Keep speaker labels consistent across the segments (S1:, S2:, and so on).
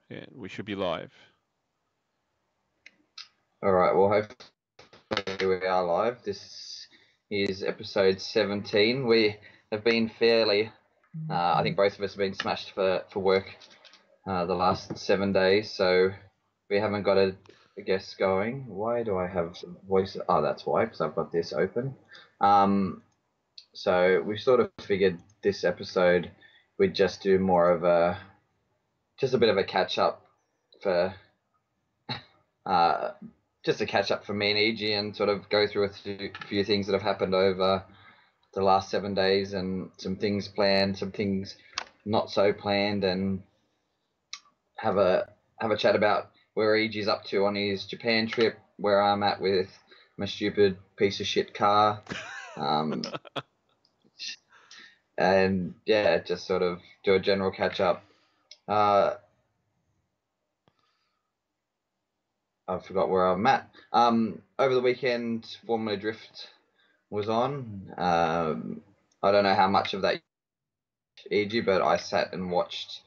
S1: Yeah, we should be live.
S2: All right, well, hopefully we are live. This is episode 17. We have been fairly, I think both of us have been smashed for work the last 7 days, so we haven't got a guest going. Why do I have voice? Oh, that's why, because I've got this open. So we sort of figured this episode we'd just do more of just a bit of a catch up for uh, just to catch up for me and EG and sort of go through a few things that have happened over the last 7 days and some things planned, some things not so planned, and have a have a chat about where EG's up to on his Japan trip, where I'm at with my stupid piece of shit car, um, and yeah, just sort of do a general catch up. Uh, I forgot where I'm at. Over the weekend, Formula Drift was on. I don't know how much of that EG, but I sat and watched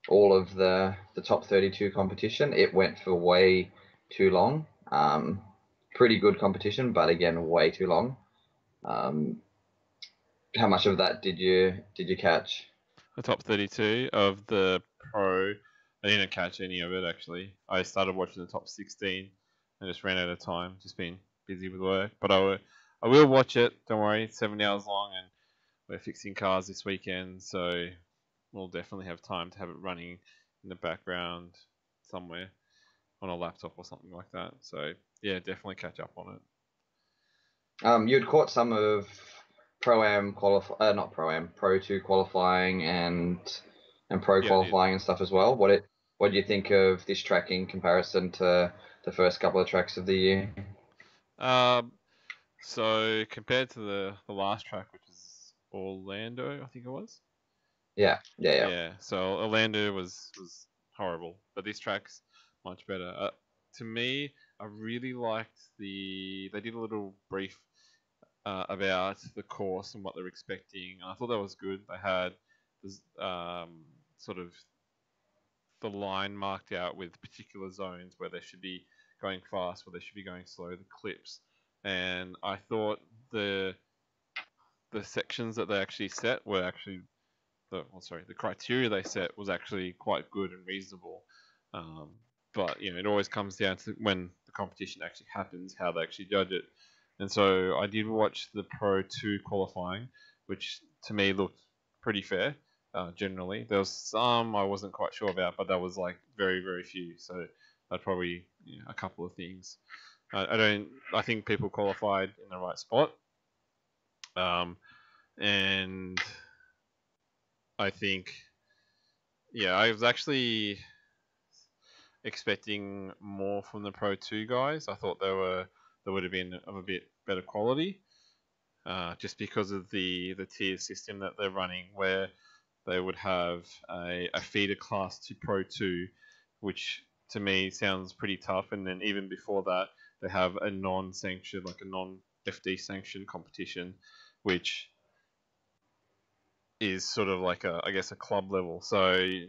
S2: all of the top 32 competition. It went for way too long. Pretty good competition, but again, way too long. Um, how much of that did you catch?
S1: The top 32 of the pro. I didn't catch any of it actually. I started watching the top 16 and just ran out of time. Just been busy with work, but I will watch it. Don't worry, it's 7 hours long, and we're fixing cars this weekend, so we'll definitely have time to have it running in the background somewhere on a laptop or something like that. So yeah, definitely catch up on it.
S2: You'd caught some of not Pro Am, Pro Two qualifying and Pro
S1: Yeah, I did.
S2: qualifying and stuff as well. What do you think of this track in comparison to the first couple of tracks of the year?
S1: Um, so compared to the last track, which is Orlando, I think it was.
S2: Yeah, yeah, yeah.
S1: Yeah, so Orlando was horrible, but this track's much better. To me, I really liked they did a little brief about the course and what they're expecting, and I thought that was good. They had this, sort of the line marked out with particular zones where they should be going fast, where they should be going slow, the clips, and I thought the sections that they actually set were actually the criteria they set was actually quite good and reasonable. Um, but it always comes down to when the competition actually happens, how they actually judge it. And so I did watch the Pro 2 qualifying, which to me looked pretty fair. Generally, there was some I wasn't quite sure about, but that was like very very few. So that probably a couple of things. I don't. I think people qualified in the right spot. Um, and I think I was actually expecting more from the Pro 2 guys. I thought they would have been of a bit better quality, just because of the tier system that they're running, where they would have a feeder class to Pro 2, which to me sounds pretty tough. And then even before that, they have a non-sanctioned, like a non-FD sanctioned competition, which is sort of like I guess a club level. So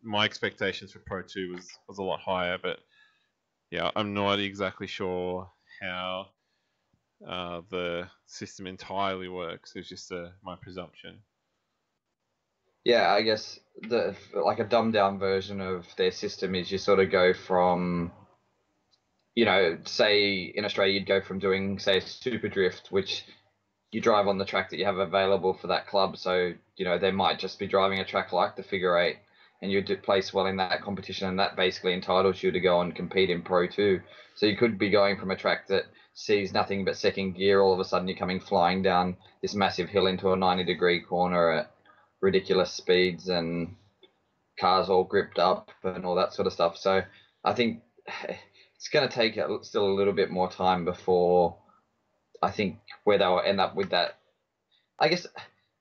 S1: my expectations for Pro 2 was a lot higher, but yeah, I'm not exactly sure how the system entirely works. It's just my presumption.
S2: Yeah, I guess the like a dumbed down version of their system is you sort of go from, say in Australia you'd go from doing say super drift, which you drive on the track that you have available for that club. So they might just be driving a track like the figure eight, and you do place well in that competition, and that basically entitles you to go and compete in Pro 2. So you could be going from a track that sees nothing but second gear, all of a sudden you're coming flying down this massive hill into a 90-degree corner at ridiculous speeds and cars all gripped up and all that sort of stuff. So I think it's going to take still a little bit more time before I think where they'll end up with that. I guess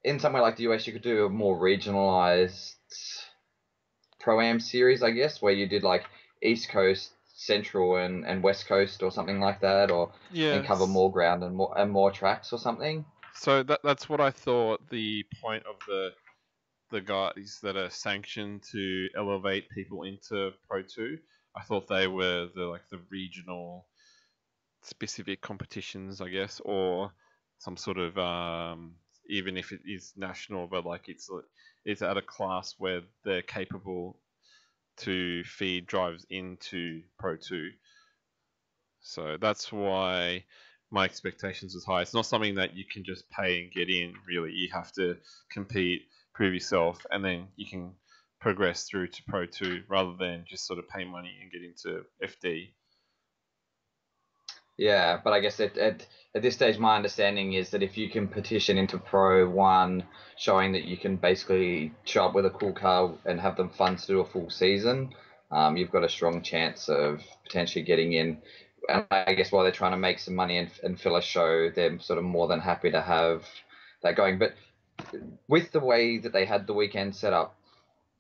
S2: in somewhere like the US, you could do a more regionalized pro am series, I guess, where you did like East Coast, Central, and West Coast or something like that, or and cover
S1: Yes.
S2: more ground and more tracks or something.
S1: So that's what I thought the point of the the guys that are sanctioned to elevate people into Pro 2. I thought they were the regional specific competitions, I guess, or some sort of even if it is national, but like it's at a class where they're capable to feed drivers into Pro 2. So that's why my expectations was high. It's not something that you can just pay and get in, really. You have to compete, prove yourself, and then you can progress through to Pro 2 rather than just sort of pay money and get into FD.
S2: Yeah, but I guess at this stage, my understanding is that if you can petition into Pro 1, showing that you can basically show up with a cool car and have them fund to do a full season, you've got a strong chance of potentially getting in. And I guess while they're trying to make some money and fill a show, they're sort of more than happy to have that going. But with the way that they had the weekend set up,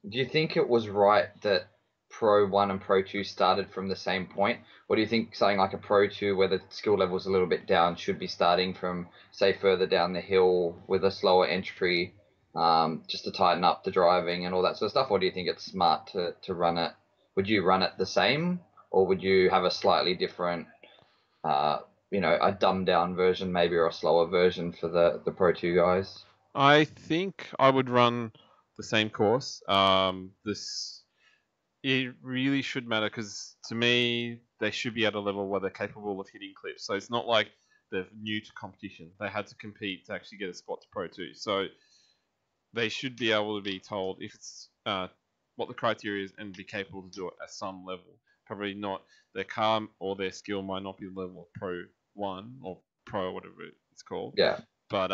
S2: do you think it was right that Pro 1 and Pro 2 started from the same point? Or do you think something like a Pro 2 where the skill level is a little bit down should be starting from, say, further down the hill with a slower entry, just to tighten up the driving and all that sort of stuff? Or do you think it's smart to run it? Would you run it the same, or would you have a slightly different, a dumbed down version maybe, or a slower version for the Pro 2 guys?
S1: I think I would run the same course. It really should matter because to me they should be at a level where they're capable of hitting clips. So it's not like they're new to competition. They had to compete to actually get a spot to Pro 2. So they should be able to be told if it's what the criteria is and be capable to do it at some level. Probably not their car or their skill might not be the level of Pro 1 or Pro whatever it's called.
S2: Yeah.
S1: But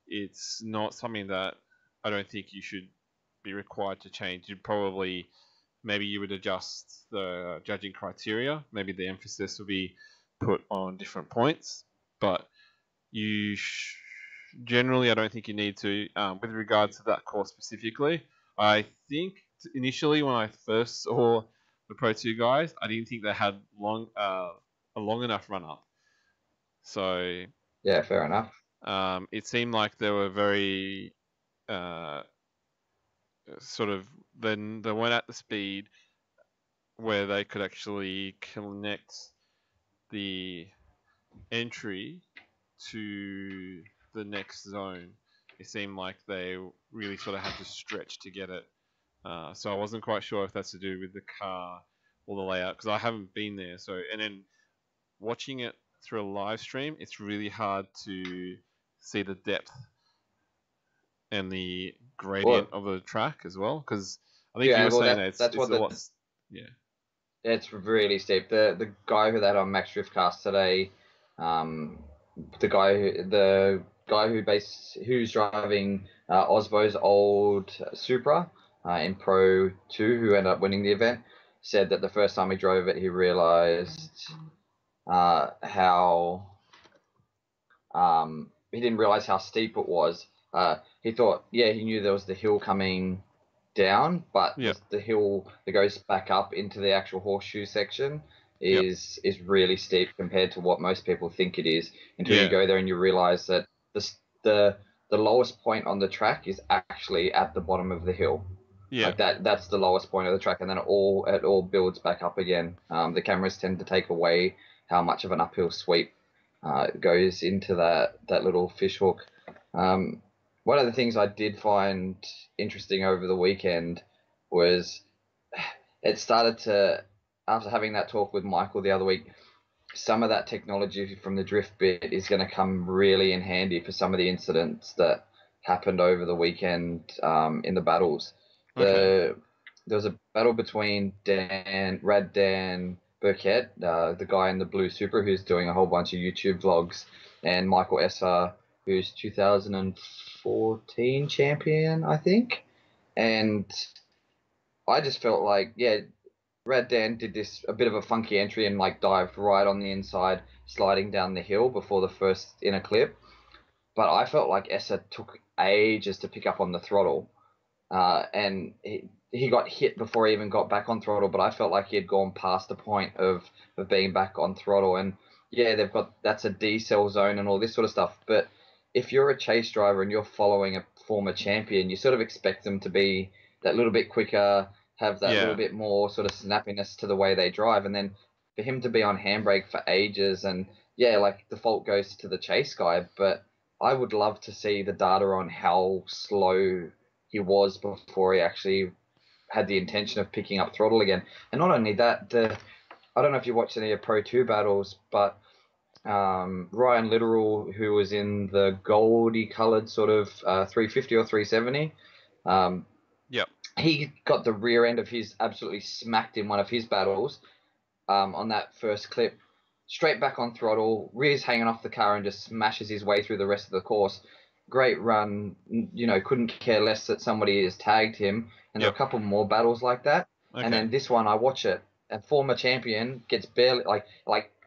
S1: it's not something that I don't think you should be required to change. Maybe you would adjust the judging criteria. Maybe the emphasis would be put on different points. But generally, I don't think you need to. With regards to that course specifically, I think initially when I first saw the Pro 2 guys, I didn't think they had a long enough run up. So
S2: yeah, fair enough.
S1: It seemed like they were very sort of then they weren't at the speed where they could actually connect the entry to the next zone. It seemed like they really sort of had to stretch to get it. So I wasn't quite sure if that's to do with the car or the layout because I haven't been there. So and then watching it through a live stream, it's really hard to see the depth and the gradient of the track as well, because I think you were saying it's a lot. Yeah,
S2: it's really steep. The guy who they had on Max Driftcast today, the guy who's driving Osbo's old Supra in Pro 2, who ended up winning the event, said that the first time he drove it, he realized how he didn't realize how steep it was. He thought, he knew there was the hill coming down, but the hill that goes back up into the actual horseshoe section is really steep compared to what most people think it is until you go there and you realize that the lowest point on the track is actually at the bottom of the hill.
S1: Yeah,
S2: like that's the lowest point of the track, and then it all builds back up again. The cameras tend to take away how much of an uphill sweep goes into that little fish hook. One of the things I did find interesting over the weekend was it started to, after having that talk with Michael the other week, some of that technology from the drift bit is going to come really in handy for some of the incidents that happened over the weekend in the battles. There was a battle between Rad Dan Burkett, the guy in the blue Supra who's doing a whole bunch of YouTube vlogs, and Michael Esser, who's 2014 champion, I think. And I just felt like, Rad Dan did a bit of a funky entry and like dived right on the inside, sliding down the hill before the first inner clip. But I felt like Esser took ages to pick up on the throttle. And he got hit before he even got back on throttle, but I felt like he had gone past the point of being back on throttle. And that's a decel zone and all this sort of stuff. But if you're a chase driver and you're following a former champion, you sort of expect them to be that little bit quicker, have that little
S1: Yeah.
S2: bit more sort of snappiness to the way they drive, and then for him to be on handbrake for ages, and yeah, like the fault goes to the chase guy, but I would love to see the data on how slow he was before he actually had the intention of picking up throttle again. And not only that, I don't know if you watched any of Pro 2 battles, but Ryan Littoral, who was in the goldy coloured sort of 350 or 370,
S1: Yep.
S2: he got the rear end of his absolutely smacked in one of his battles on that first clip, straight back on throttle, rear's hanging off the car and just smashes his way through the rest of the course. Great run, couldn't care less that somebody has tagged him. And there
S1: Yep.
S2: were a couple more battles like that.
S1: Okay.
S2: And then this one, I watch it, and former champion gets barely, like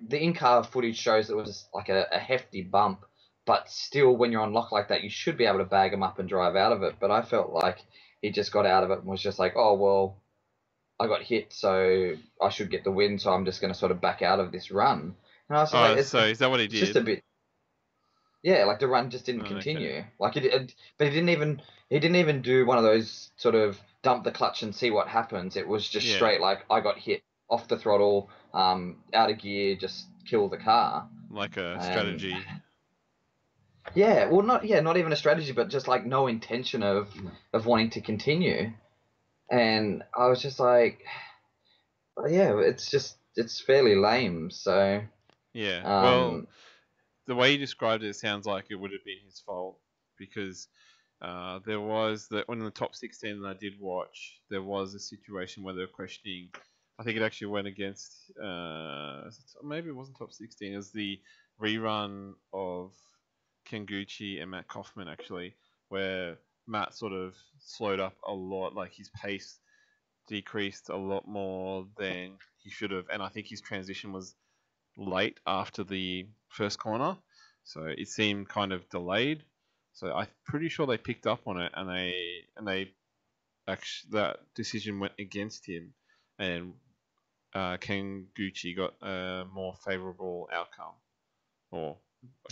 S2: the in-car footage shows it was like a hefty bump, but still when you're on lock like that, you should be able to bag him up and drive out of it. But I felt like he just got out of it and was just like, oh, well, I got hit, so I should get the win, so I'm just going to sort of back out of this run. And I was just like,
S1: So is that what he
S2: it's
S1: did?
S2: just a bit, yeah, like the run just didn't
S1: Okay.
S2: continue. Like but he didn't even do one of those sort of dump the clutch and see what happens. It was just
S1: Yeah.
S2: straight like I got hit off the throttle, out of gear, just kill the car.
S1: Like a
S2: And
S1: strategy.
S2: yeah, well, not even a strategy, but just like no intention of wanting to continue. And I was just like, yeah, it's fairly lame. So
S1: Yeah. Well, the way you described it sounds like it would have been his fault because there was when in the top 16 that I did watch, there was a situation where they were questioning. I think it actually went against maybe it wasn't top 16. It was the rerun of Kenguchi and Matt Kaufman actually, where Matt sort of slowed up a lot, like his pace decreased a lot more than he should have, and I think his transition was late after the first corner, so it seemed kind of delayed. So I'm pretty sure they picked up on it, and they actually that decision went against him, and Kenguchi got a more favourable outcome, or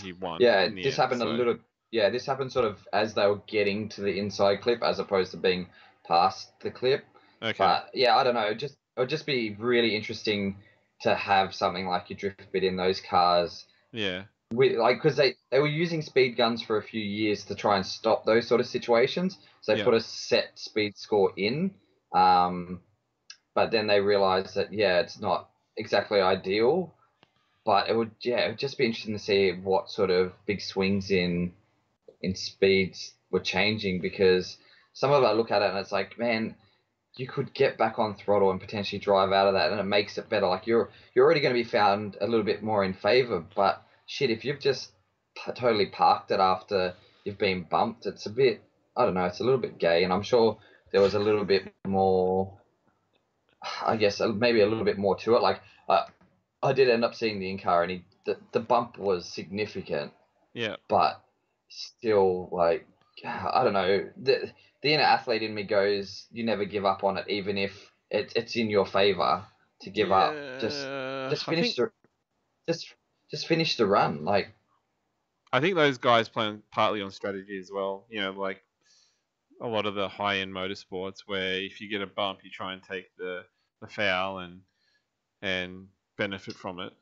S1: he won.
S2: yeah,
S1: in the
S2: this
S1: end,
S2: happened a
S1: so.
S2: little. Yeah, this happened sort of as they were getting to the inside clip, as opposed to being past the clip.
S1: Okay.
S2: But yeah, I don't know. It would just be really interesting to have something like your drift bit in those cars.
S1: Yeah.
S2: Because they were using speed guns for a few years to try and stop those sort of situations. So they
S1: Yeah.
S2: put a set speed score in, but then they realized that it's not exactly ideal. But it would just be interesting to see what sort of big swings in speeds were changing, because some of it I look at it and it's like, man, you could get back on throttle and potentially drive out of that, and it makes it better. Like you're already going to be found a little bit more in favor, but shit, if you've just totally parked it after you've been bumped, it's a bit, I don't know, it's a little bit gay, and I'm sure there was a little bit more, I guess, maybe a little bit more to it. Like I did end up seeing the in-car, and the bump was significant.
S1: Yeah.
S2: But still, like, I don't know. The inner athlete in me goes, you never give up on it, even if it's in your favor to give up. Just finish just finish the run. Like,
S1: I think those guys play partly on strategy as well. Like a lot of the high-end motorsports, where if you get a bump, you try and take the foul and benefit from it.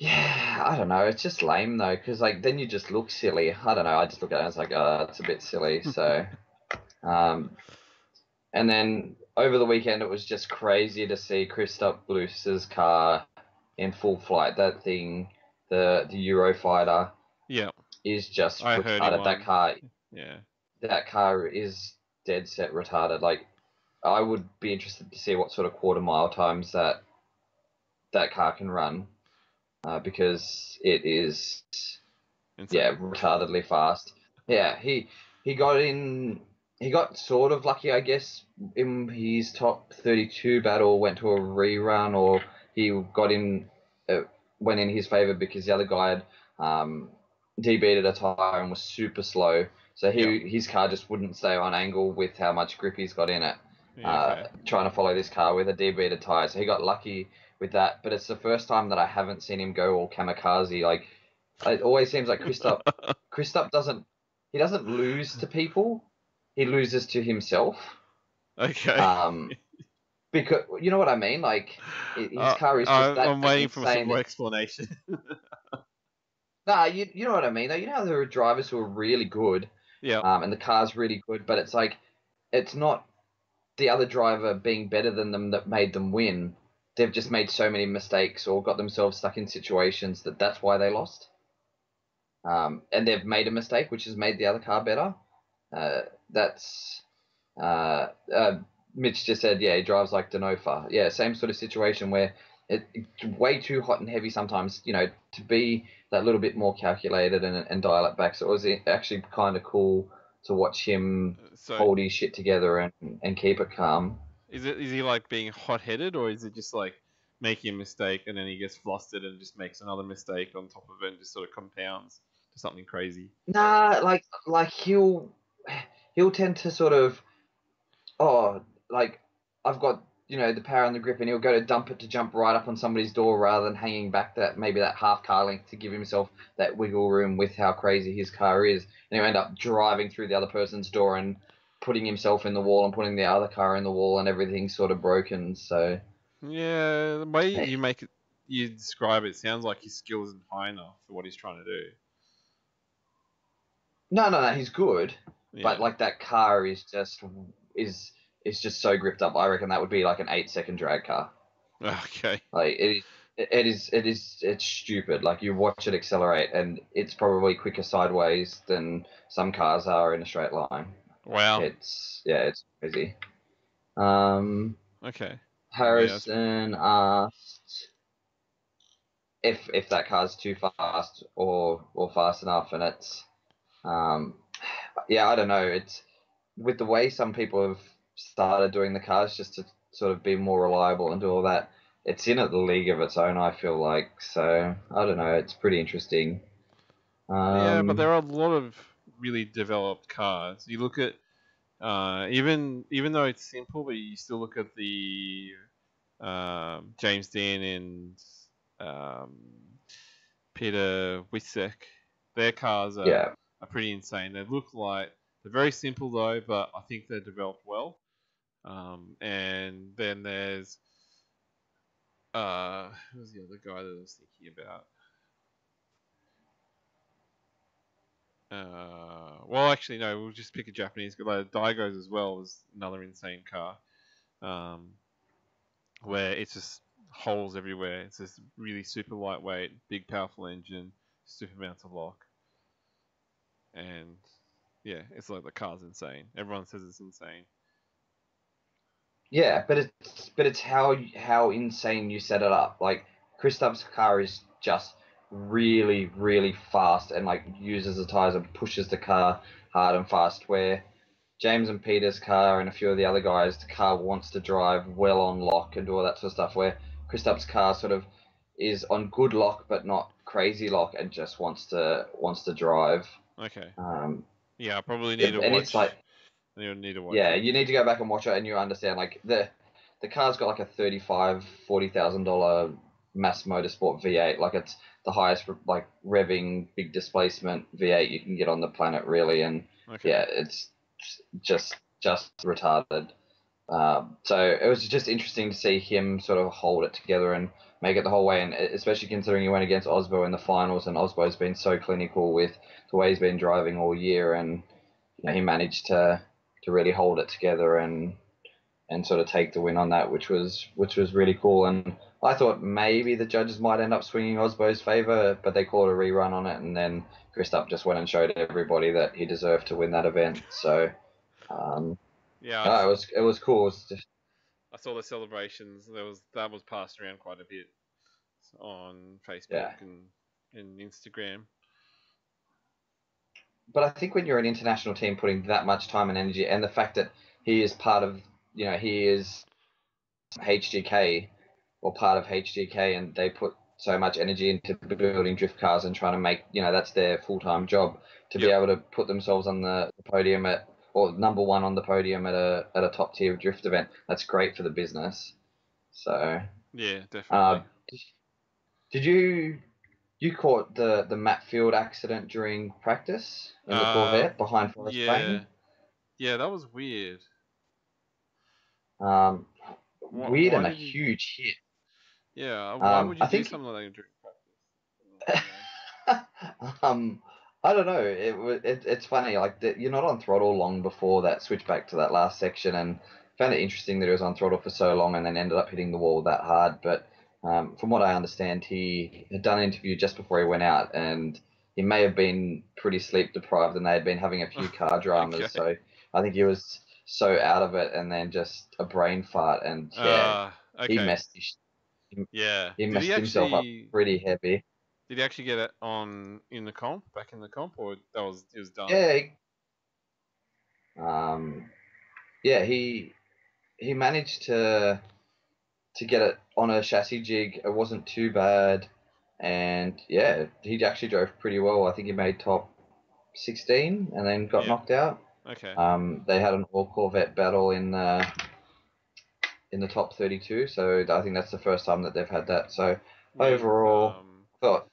S2: yeah, I don't know. It's just lame though, because like then you just look silly. I don't know. I just look at it and it's like, oh, it's a bit silly. So, and then over the weekend, it was just crazy to see Christoph Bluse's car in full flight. That thing, the Eurofighter, is just
S1: I heard he
S2: retarded.
S1: won.
S2: That car is dead set retarded. Like, I would be interested to see what sort of quarter mile times that car can run, because it is
S1: Insane.
S2: retardedly fast. Yeah, he got in. He got sort of lucky, I guess, in his top 32 battle, went to a rerun, or he got in, went in his favor because the other guy had debeated a tire and was super slow. So his car just wouldn't stay on angle with how much grip he's got in it. Trying to follow this car with a debeated tire. So he got lucky with that. But it's the first time that I haven't seen him go all kamikaze. Like, It always seems like Kristaps doesn't lose to people. He loses to himself.
S1: Okay.
S2: Um, because you know what I mean. Like his car is just that
S1: I'm waiting for some
S2: insane.
S1: more explanation.
S2: Nah, you know what I mean. Though you know how there are drivers who are really good,
S1: Yeah.
S2: and the car's really good, but it's like it's not the other driver being better than them that made them win. They've just made so many mistakes or got themselves stuck in situations that's why they lost. And they've made a mistake, which has made the other car better. Uh, that's uh, uh, Mitch just said, yeah, he drives like Denofa. Yeah, same sort of situation where it's way too hot and heavy sometimes. You know, to be that little bit more calculated and dial it back. So it was actually kind of cool to watch him
S1: So
S2: hold his shit together and keep it calm.
S1: is he like being hot headed, or is it just like making a mistake and then he gets flustered and just makes another mistake on top of it and just sort of compounds to something crazy?
S2: Nah, like he'll tend to sort of like I've got the power and the grip, and he'll go to dump it to jump right up on somebody's door rather than hanging back that maybe that half car length to give himself that wiggle room with how crazy his car is, and he'll end up driving through the other person's door and putting himself in the wall and putting the other car in the wall, and everything's sort of broken. So
S1: Yeah, the way
S2: eh,
S1: you describe it sounds like his skill isn't high enough for what he's trying to do.
S2: no, he's good, but
S1: Yeah.
S2: like that car is is just so gripped up. I reckon that would be like an 8 second drag car.
S1: Okay.
S2: Like it's stupid. Like you watch it accelerate, and it's probably quicker sideways than some cars are in a straight line.
S1: Wow.
S2: It's crazy. Um,
S1: Okay. Yeah.
S2: Harrison asked if that car's too fast or fast enough, and it's um, yeah, I don't know. It's with the way some people have started doing the cars just to sort of be more reliable and do all that. It's in a league of its own, I feel like. So I don't know. It's pretty interesting.
S1: Yeah, but
S2: Um,
S1: there are a lot of really developed cars. You look at even though it's simple, but you still look at the James Dean and um, Peter Wisek. Their cars
S2: yeah,
S1: are pretty insane. They look like they're very simple though, but I think they're developed well. And then there's who's the other guy that I was thinking about? Well, actually, no. We'll just pick a Japanese guy. Like, Daigo's as well is another insane car, um, where it's just holes everywhere. It's just really super lightweight, big powerful engine, super amounts of lock, and yeah, it's like the car's insane. Everyone says it's insane.
S2: yeah, but it's how insane you set it up. Like Kristaps' car is just really fast and like uses the tires and pushes the car hard and fast. Where James and Peter's car and a few of the other guys, the car wants to drive well on lock and do all that sort of stuff. Where Kristaps' car sort of is on good lock but not crazy lock and just wants to drive.
S1: Okay,
S2: Um,
S1: yeah, I probably need to
S2: and it's like
S1: watch. I need to watch
S2: yeah,
S1: it.
S2: you need to go back and watch it and you understand like the car's got like a $35,000 mass motorsport V8. Like it's the highest like revving big displacement V8 you can get on the planet really, and
S1: Okay,
S2: yeah, it's just retarded. So it was just interesting to see him sort of hold it together and make it the whole way, and especially considering he went against Osbo in the finals, and Osbo's been so clinical with the way he's been driving all year, and he managed to really hold it together and sort of take the win on that, which was really cool. And I thought maybe the judges might end up swinging Osbo's favour, but they called a rerun on it, and then Kristaps just went and showed everybody that he deserved to win that event. So um,
S1: yeah,
S2: no, it was cool. It was just,
S1: I saw the celebrations. That was passed around quite a bit on Facebook
S2: yeah.
S1: and Instagram.
S2: But I think when you're an international team putting that much time and energy, and the fact that he is part of, he is HGK or part of HGK, and they put so much energy into building drift cars and trying to make, that's their full-time job, to be
S1: Yep.
S2: able to put themselves on the podium or number one on the podium at a top tier drift event. That's great for the business. So,
S1: Yeah,
S2: uh,
S1: definitely.
S2: did you? you caught the Matt Field accident during practice in the
S1: Uh,
S2: Corvette behind Forest
S1: yeah,
S2: Lane.
S1: yeah, that was weird.
S2: Um, weird
S1: Why
S2: and a
S1: did he?
S2: huge hit.
S1: Yeah, why would you
S2: I
S1: do
S2: think
S1: something like that during practice?
S2: um, I don't know. It's funny. Like you're not on throttle long before that switch back to that last section, and found it interesting that he was on throttle for so long and then ended up hitting the wall that hard. But from what I understand, he had done an interview just before he went out, and he may have been pretty sleep deprived, and they had been having a few car
S1: Okay.
S2: dramas. So I think he was so out of it, and then just a brain fart, and yeah,
S1: Uh,
S2: he
S1: okay.
S2: messed his,
S1: Yeah.
S2: he messed himself up pretty heavy.
S1: Did he actually get it on in the comp, back in the comp, or it was done?
S2: Yeah, um, yeah, he managed to get it on a chassis jig. It wasn't too bad, and yeah, he actually drove pretty well. I think he made top 16 and then got
S1: Yeah.
S2: knocked out.
S1: Okay.
S2: They had an all Corvette battle in the top 32, so I think that's the first time that they've had that. So
S1: With
S2: overall, thought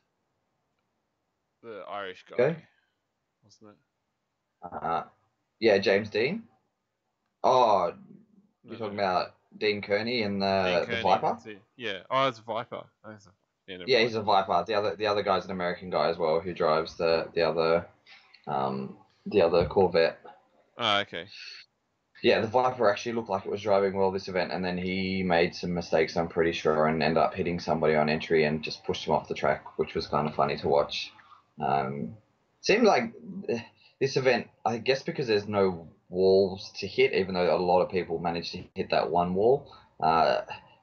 S1: the Irish guy,
S2: okay,
S1: wasn't it?
S2: uh, yeah, James Dean. Oh,
S1: No,
S2: you're
S1: no.
S2: talking about Dean Kearney and
S1: Dean
S2: the
S1: Kearney.
S2: Viper.
S1: That's it. Yeah. Oh, it's Viper. Oh, it's a, yeah, never
S2: Yeah,
S1: mind.
S2: he's a Viper. The other guy's an American guy as well who drives um the other Corvette.
S1: Oh, okay.
S2: Yeah, the Viper actually looked like it was driving well this event, and then he made some mistakes, I'm pretty sure, and ended up hitting somebody on entry and just pushed him off the track, which was kind of funny to watch. Seemed like this event, I guess, because there's no walls to hit, even though a lot of people managed to hit that one wall.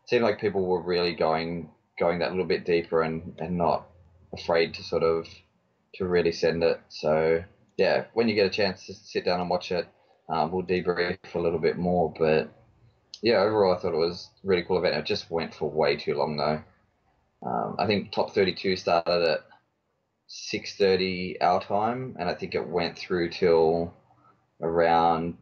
S2: Seemed like people were really going that little bit deeper and not afraid to sort of to really send it. So yeah, when you get a chance to sit down and watch it, we'll debrief a little bit more. But yeah, overall, I thought it was a really cool event. It just went for way too long though. I think top 32 started at 6:30 our time, and I think it went through till around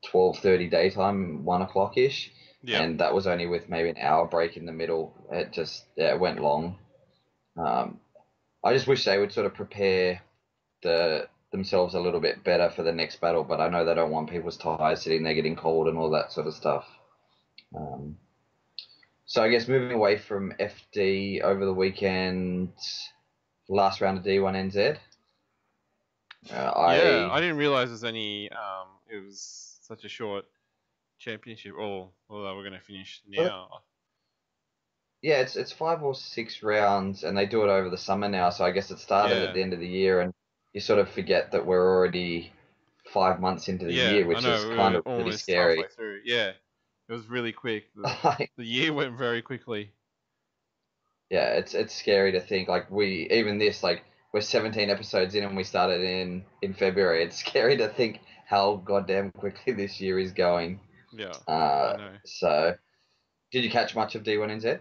S2: 12:30 daytime, 1 o'clock ish.
S1: Yeah.
S2: And that was only with maybe an hour break in the middle. It just yeah, it went long. Um, I just wish they would sort of prepare themselves a little bit better for the next battle, but I know they don't want people's tires sitting there getting cold and all that sort of stuff. Um, so I guess moving away from FD over the weekend, last round of D1 NZ.
S1: Yeah,
S2: I
S1: I didn't realize there's any. It was such a short championship. Although we're gonna finish now.
S2: yeah, it's 5 or 6 rounds, and they do it over the summer now. So I guess it started at
S1: Yeah.
S2: the end of the year, and you sort of forget that we're already 5 months into the
S1: Yeah,
S2: year,
S1: I
S2: which is
S1: know. We
S2: kind
S1: were
S2: of really
S1: almost
S2: scary.
S1: halfway through. Yeah, it was really quick.
S2: Like,
S1: The year went very quickly.
S2: yeah, it's scary to think like we even this like we're 17 episodes in and we started in February. It's scary to think how goddamn quickly this year is going.
S1: Yeah, I know.
S2: So did you catch much of D1 NZ?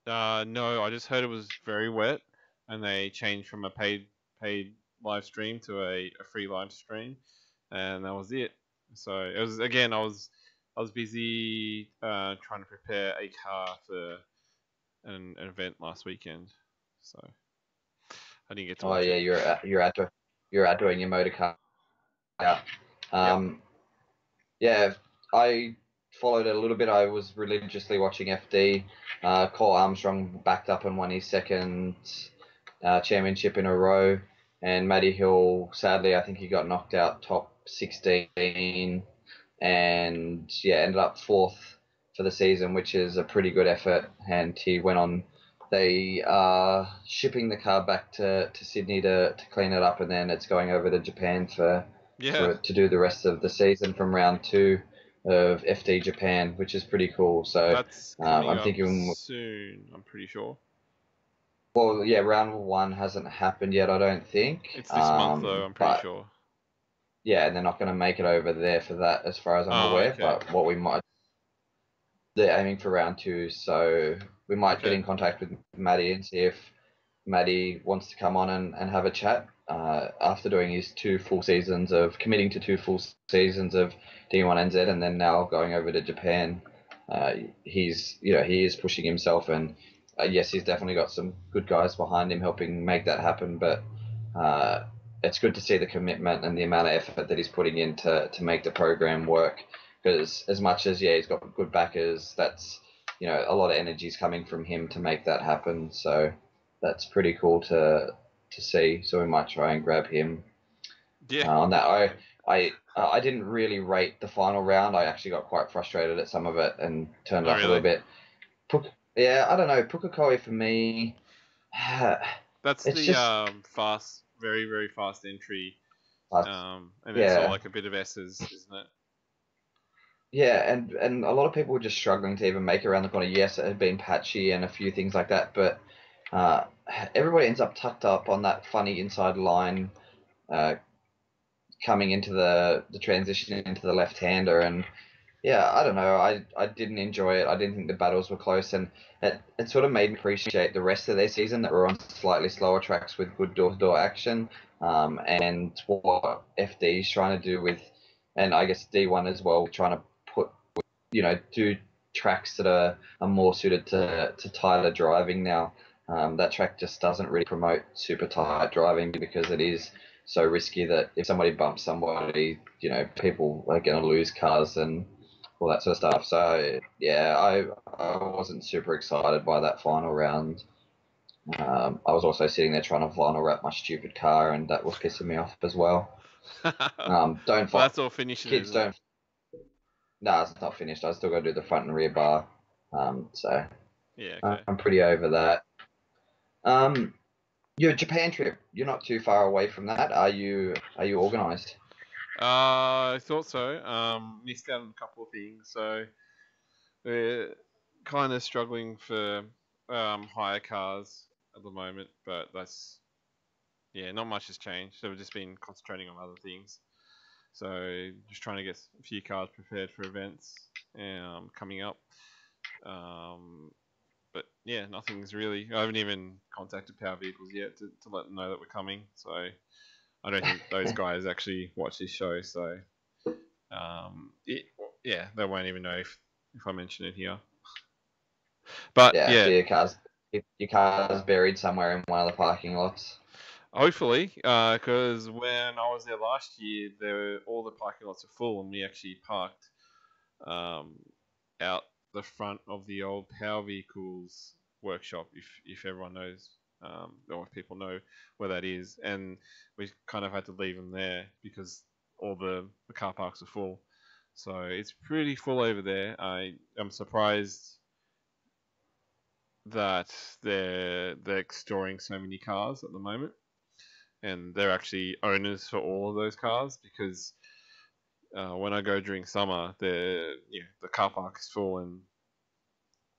S1: No, I just heard it was very wet, and they changed from a paid live stream to a free live stream, and that was it. So it was again. I was busy trying to prepare a car for an event last weekend, so I didn't get to
S2: Oh
S1: watch
S2: yeah,
S1: it.
S2: you're out doing your motor car. Yeah.
S1: Yep.
S2: Yeah, I followed it a little bit. I was religiously watching FD. Cole Armstrong backed up and won his second championship in a row. And Matty Hill, sadly, I think he got knocked out top 16 and yeah, ended up fourth for the season, which is a pretty good effort. And he went on. They are shipping the car back to Sydney to clean it up, and then it's going over to Japan
S1: Yeah,
S2: to do the rest of the season from round two of FD Japan, which is pretty cool. So
S1: that's coming
S2: I'm
S1: up
S2: thinking,
S1: soon. I'm pretty sure
S2: well, yeah, round one hasn't happened yet, I don't think.
S1: it's this month though. I'm pretty
S2: But
S1: sure.
S2: yeah, and they're not going to make it over there for that, as far as I'm
S1: Oh,
S2: aware.
S1: okay,
S2: But what we might, they're aiming for round two, so we might get
S1: okay.
S2: in contact with Maddie and see if Maddie wants to come on and have a chat. After doing his committing to 2 full seasons of D1 NZ, and then now going over to Japan, he is pushing himself, and yes, he's definitely got some good guys behind him helping make that happen. But uh, it's good to see the commitment and the amount of effort that he's putting in to make the program work. Because as much as he's got good backers, that's a lot of energy is coming from him to make that happen. So that's pretty cool to see. So we might try and grab him
S1: Yeah.
S2: on that. I didn't really rate the final round. I actually got quite frustrated at some of it and turned it
S1: Oh,
S2: off a little
S1: really?
S2: bit. Yeah, I don't know. Pukekohe for me,
S1: That's
S2: it's
S1: the
S2: just
S1: fast, very very fast entry.
S2: uh,
S1: And it's all
S2: yeah,
S1: like a bit of S's, isn't it?
S2: yeah, and a lot of people were just struggling to even make it around the corner. Yes, it had been patchy and a few things like that, but uh, everybody ends up tucked up on that funny inside line, uh, coming into the transition into the left hander, and yeah, I don't know. I didn't enjoy it. I didn't think the battles were close, and it sort of made me appreciate the rest of their season that were on slightly slower tracks with good door-to-door action, and what FD's trying to do with, and I guess D1 as well, trying to put, do tracks that are more suited to tighter driving now. That track just doesn't really promote super tight driving because it is so risky that if somebody bumps somebody, people are going to lose cars and all that sort of stuff. So yeah, I wasn't super excited by that final round. I was also sitting there trying to vinyl wrap my stupid car, and that was pissing me off as well.
S1: Well,
S2: Don't fight,
S1: that's all finishing,
S2: kids.
S1: isn't it?
S2: Don't. No, it's not finished. I still got to do the front and rear bar. So
S1: Yeah. Okay.
S2: I'm pretty over that. Um, your Japan trip. You're not too far away from that. Are you? Are you organised?
S1: I thought so. Missed out on a couple of things, so we're kind of struggling for hire cars at the moment. But that's yeah, not much has changed. So we've just been concentrating on other things. So just trying to get a few cars prepared for events coming up. Um, but yeah, nothing's really. I haven't even contacted Power Vehicles yet to let them know that we're coming. So I don't think those guys actually watch this show. So it, yeah, they won't even know if I mention it here. But
S2: Yeah. So
S1: yeah,
S2: your car's buried somewhere in one of the parking lots.
S1: hopefully, because when I was there last year, all the parking lots are full, and we actually parked um, out the front of the old Power Vehicles workshop. If everyone knows, or if people know where that is, and we kind of had to leave them there because all the car parks are full. So it's pretty full over there. I am surprised that they're storing so many cars at the moment, and they're actually owners for all of those cars because when I go during summer, the car park is full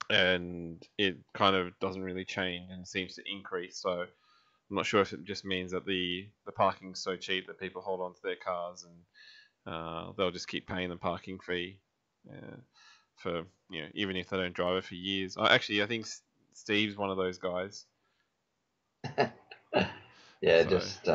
S1: and it kind of doesn't really change and seems to increase. So I'm not sure if it just means that the parking's so cheap that people hold on to their cars and they'll just keep paying the parking fee for even if they don't drive it for years. I think Steve's one of those guys.
S2: Yeah,
S1: So
S2: just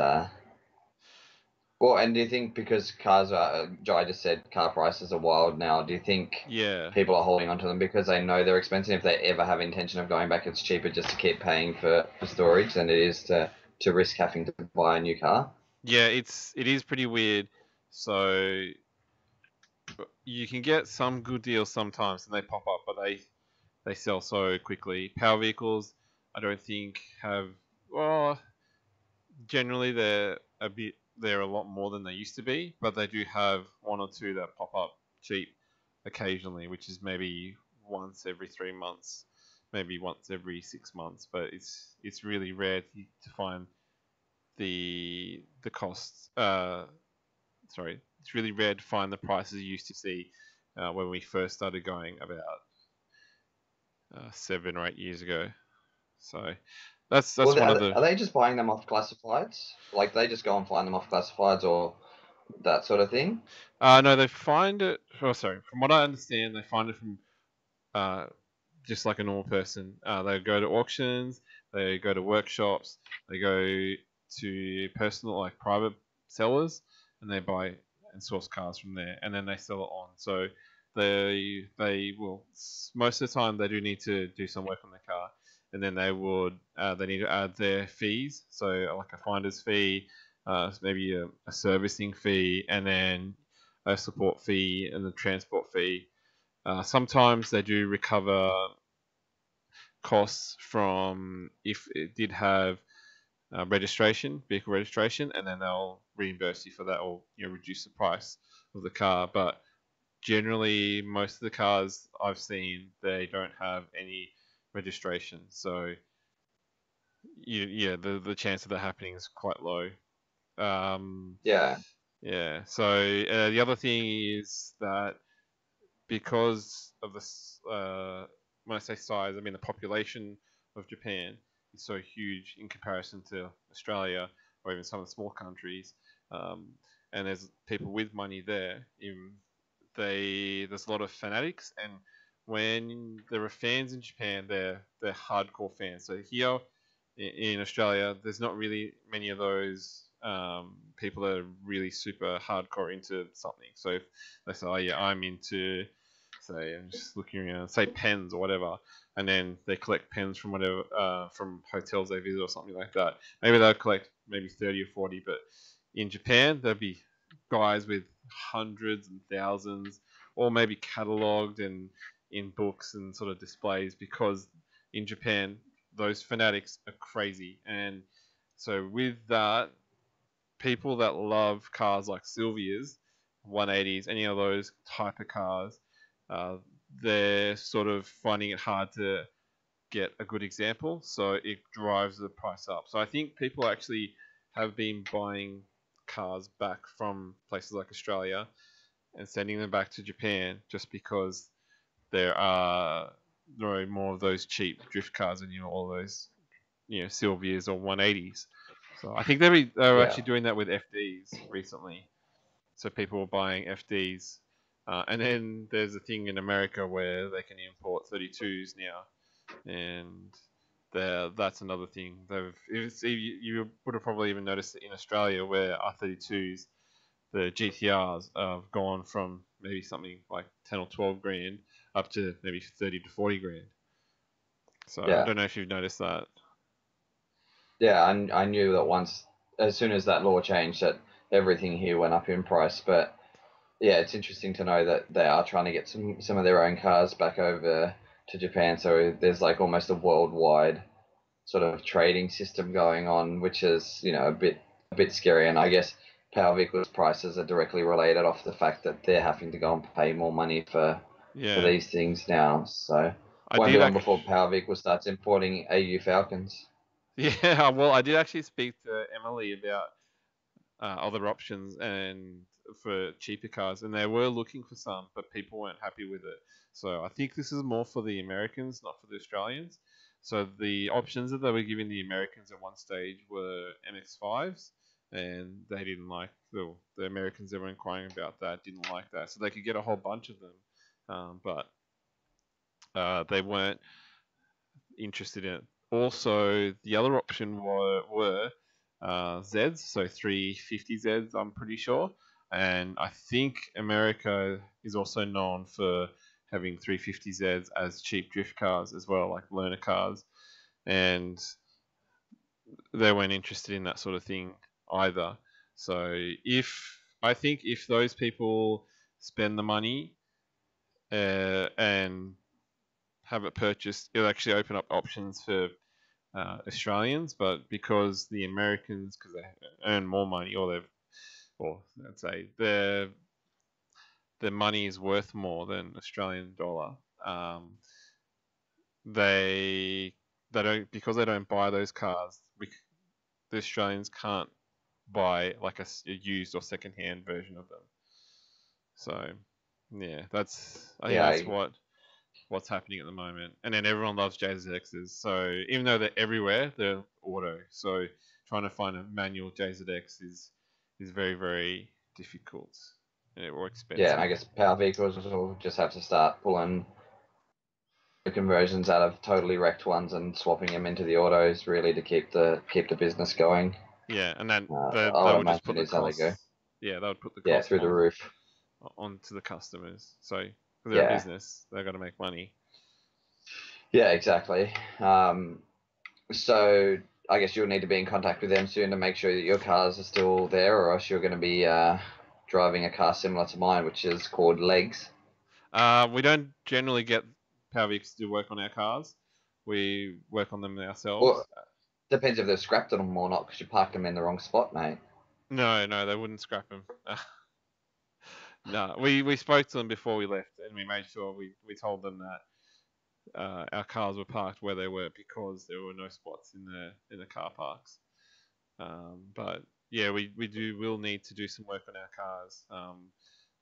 S2: well, and do you think because cars are, Jai just said car prices are wild now, do you think
S1: yeah,
S2: people are holding onto them because they know they're expensive? If they ever have intention of going back, it's cheaper just to keep paying for storage than it is to risk having to buy a new car.
S1: yeah, it is pretty weird. So you can get some good deals sometimes and they pop up, but they sell so quickly. Power vehicles, I don't think have well. Generally, they're a lot more than they used to be, but they do have one or two that pop up cheap occasionally, which is maybe once every 3 months, maybe once every 6 months. But it's really rare to find the costs. Sorry, it's really rare to find the prices you used to see when we first started going about 7 or 8 years ago. So that's
S2: Well,
S1: one of
S2: are,
S1: the
S2: are they just buying them off classifieds? Like they just go and find them off classifieds or that sort of thing?
S1: no, they find it. Oh, sorry. From what I understand, they find it from uh, just like a normal person. They go to auctions, they go to workshops, they go to personal, like private sellers, and they buy and source cars from there, and then they sell it on. So they will most of the time they do need to do some work on the car, and then they need to add their fees, so like a finder's fee, maybe a servicing fee, and then a support fee and the transport fee. Sometimes they do recover costs from if it did have vehicle registration, and then they'll reimburse you for that, or reduce the price of the car. But generally, most of the cars I've seen, they don't have any registration, so the chance of that happening is quite low.
S2: Yeah.
S1: Yeah. So the other thing is that because of this, when I say size, I mean the population of Japan is so huge in comparison to Australia or even some of the small countries, and there's people with money there. There's a lot of fanatics, and when there are fans in Japan, they're hardcore fans. So here in Australia, there's not really many of those people that are really super hardcore into something. So if they say, "Oh yeah, I'm into," say, I'm just looking around, say pens or whatever, and then they collect pens from whatever from hotels they visit or something like that. Maybe they'll collect maybe 30 or 40, but in Japan there'll be guys with hundreds and thousands, or maybe catalogued and in books and sort of displays, because in Japan those fanatics are crazy. And so with that, people that love cars like Sylvias, 180s, any of those type of cars, uh, they're sort of finding it hard to get a good example, so it drives the price up. So I think people actually have been buying cars back from places like Australia and sending them back to Japan just because there are more of those cheap drift cars and all those Sylvias or 180s. So I think they were
S2: Yeah.
S1: actually doing that with FDs recently. So people were buying FDs, and then there's a thing in America where they can import 32s now, and that's another thing. You would have probably even noticed it in Australia where R32s, the GTRs, have gone from maybe something like 10 or 12 grand up to maybe 30 to 40 grand. So I
S2: Yeah.
S1: don't know if you've noticed that.
S2: Yeah, I knew that once, as soon as that law changed, that everything here went up in price. But yeah, it's interesting to know that they are trying to get some of their own cars back over to Japan. So there's like almost a worldwide sort of trading system going on, which is a bit scary. And I guess power vehicles prices are directly related off the fact that they're having to go and pay more money for
S1: Yeah,
S2: these things now. So
S1: I
S2: won't be
S1: did
S2: long
S1: actually.
S2: before power vehicle starts importing AU Falcons.
S1: Yeah, well, I did actually speak to Emily about other options and for cheaper cars, and they were looking for some, but people weren't happy with it. So I think this is more for the Americans, not for the Australians. So the options that they were giving the Americans at one stage were MX-5s, and they didn't like the Americans that were inquiring about that didn't like that. So they could get a whole bunch of them, but they weren't interested in it. Also, the other option were Zeds, so 350Zs, I'm pretty sure. And I think America is also known for having 350Zs as cheap drift cars as well, like learner cars. And they weren't interested in that sort of thing either. So I think if those people spend the money and have it purchased, it'll actually open up options for Australians, but because the Americans, because they earn more money, or let's say their money is worth more than Australian dollar, they don't, because they don't buy those cars. The Australians can't buy like a used or second hand version of them. So yeah, I think
S2: Yeah,
S1: that's what's happening at the moment. And then everyone loves JZXs. So even though they're everywhere, they're auto. So trying to find a manual JZX is very, very difficult or
S2: yeah, and
S1: expensive.
S2: I guess power vehicles will just have to start pulling the conversions out of totally wrecked ones and swapping them into the autos really to keep the business going.
S1: Yeah, and then
S2: I
S1: they
S2: would
S1: would just put
S2: imagine
S1: the
S2: is how they go.
S1: costs. Yeah, they would put the
S2: Yeah,
S1: cost
S2: through the roof.
S1: onto the customers. So for their
S2: Yeah,
S1: business, they've got to make money.
S2: Yeah, exactly. So I guess you'll need to be in contact with them soon to make sure that your cars are still there, or else you're going to be driving a car similar to mine, which is called Legs.
S1: We don't generally get Power Vehicles to do work on our cars. We work on them
S2: Well,
S1: ourselves.
S2: depends if they've scrapped them or not, because you parked them in the wrong spot, mate.
S1: No, they wouldn't scrap them. No, we spoke to them before we left, and we made sure we told them that our cars were parked where they were because there were no spots in the car parks. But yeah, we will need to do some work on our cars.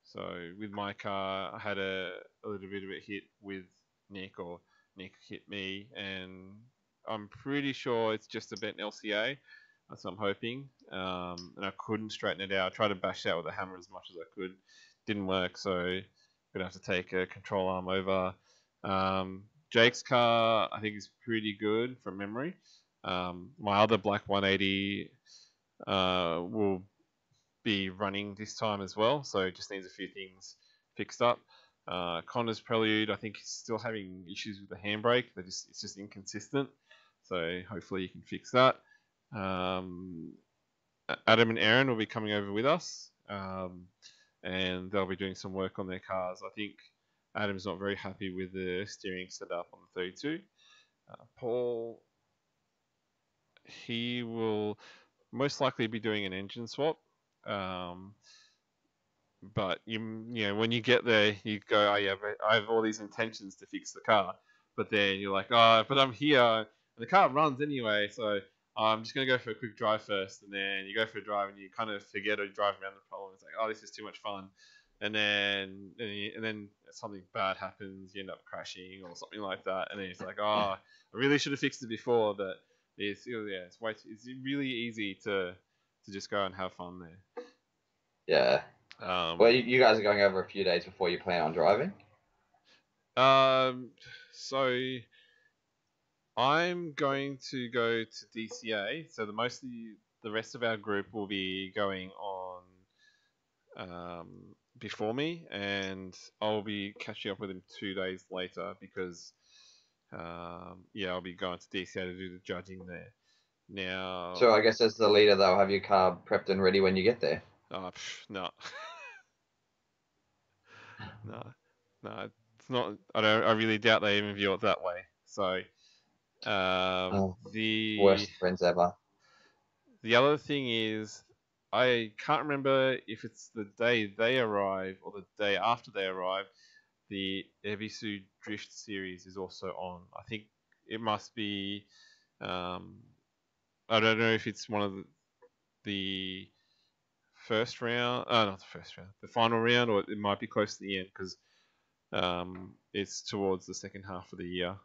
S1: So with my car, I had a little bit of a hit with Nick, or Nick hit me, and I'm pretty sure it's just a bent LCA. That's what I'm hoping. And I couldn't straighten it out. I tried to bash it out with a hammer as much as I could. Didn't work, so I'm gonna have to take a control arm over. Jake's car, I think, is pretty good from memory. My other black 180 will be running this time as well, so it just needs a few things fixed up. Connor's Prelude, I think, is still having issues with the handbrake. It's just inconsistent, so hopefully you can fix that. Adam and Aaron will be coming over with us, and they'll be doing some work on their cars. I think Adam's not very happy with the steering setup on the 32. Paul, he will most likely be doing an engine swap. But you know when you get there, you go, oh yeah, but I have all these intentions to fix the car, but then you're like, oh, but I'm here, and the car runs anyway, so I'm just gonna go for a quick drive first, and then you go for a drive and you kind of forget or drive around the problem. It's like, oh, this is too much fun, and then something bad happens, you end up crashing or something like that, and then it's like, oh, I really should have fixed it before, but it's really easy to just go and have fun there.
S2: Yeah. Well, you guys are going over a few days before you plan on driving.
S1: So I'm going to go to DCA. So the rest of our group will be going on before me, and I'll be catching up with him 2 days later because yeah, I'll be going to DCA to do the judging there. Now,
S2: So I guess as the leader, they'll have your car prepped and ready when you get there.
S1: no, no, no, it's not. I really doubt they even view it that way. So.
S2: Oh,
S1: The
S2: worst friends ever.
S1: the other thing is, I can't remember if it's the day they arrive or the day after they arrive. The Ebisu Drift series is also on. I think it must be. Um, I don't know if it's one of the first round. Not the first round. The final round, or it might be close to the end because it's towards the second half of the year.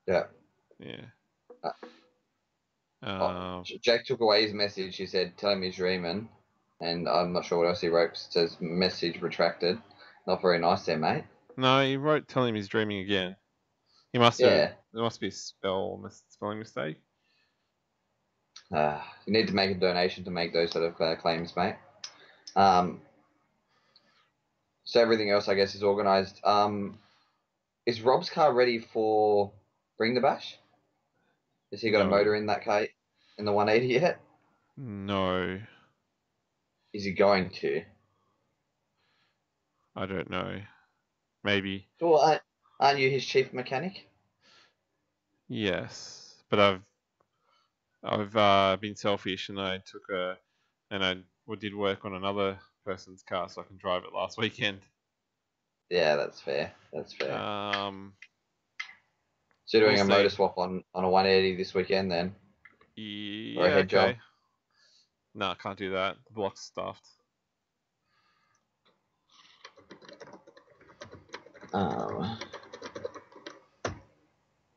S2: Yeah.
S1: Yeah.
S2: Jack took away his message. He said, "Tell him he's dreaming," and I'm not sure what else he wrote. It says message retracted. Not very nice there, mate.
S1: No, he wrote telling him he's dreaming again. He must have.
S2: Yeah.
S1: There must be a spelling mistake.
S2: You need to make a donation to make those sort of claims, mate. So everything else, I guess, is organised. Is Rob's car ready for Bring the Bash? Has he got a
S1: No.
S2: motor in that car in the 180 yet?
S1: No,
S2: Is he going to?
S1: I don't know. Maybe.
S2: Well, aren't you his chief mechanic?
S1: Yes, but I've been selfish and I did work on another person's car so I can drive it last weekend.
S2: Yeah, that's fair. That's fair. So you're doing
S1: we'll
S2: a motor swap on a 180 this weekend then?
S1: Yeah,
S2: Or a head
S1: okay.
S2: job?
S1: No, can't do that. The block's stuffed.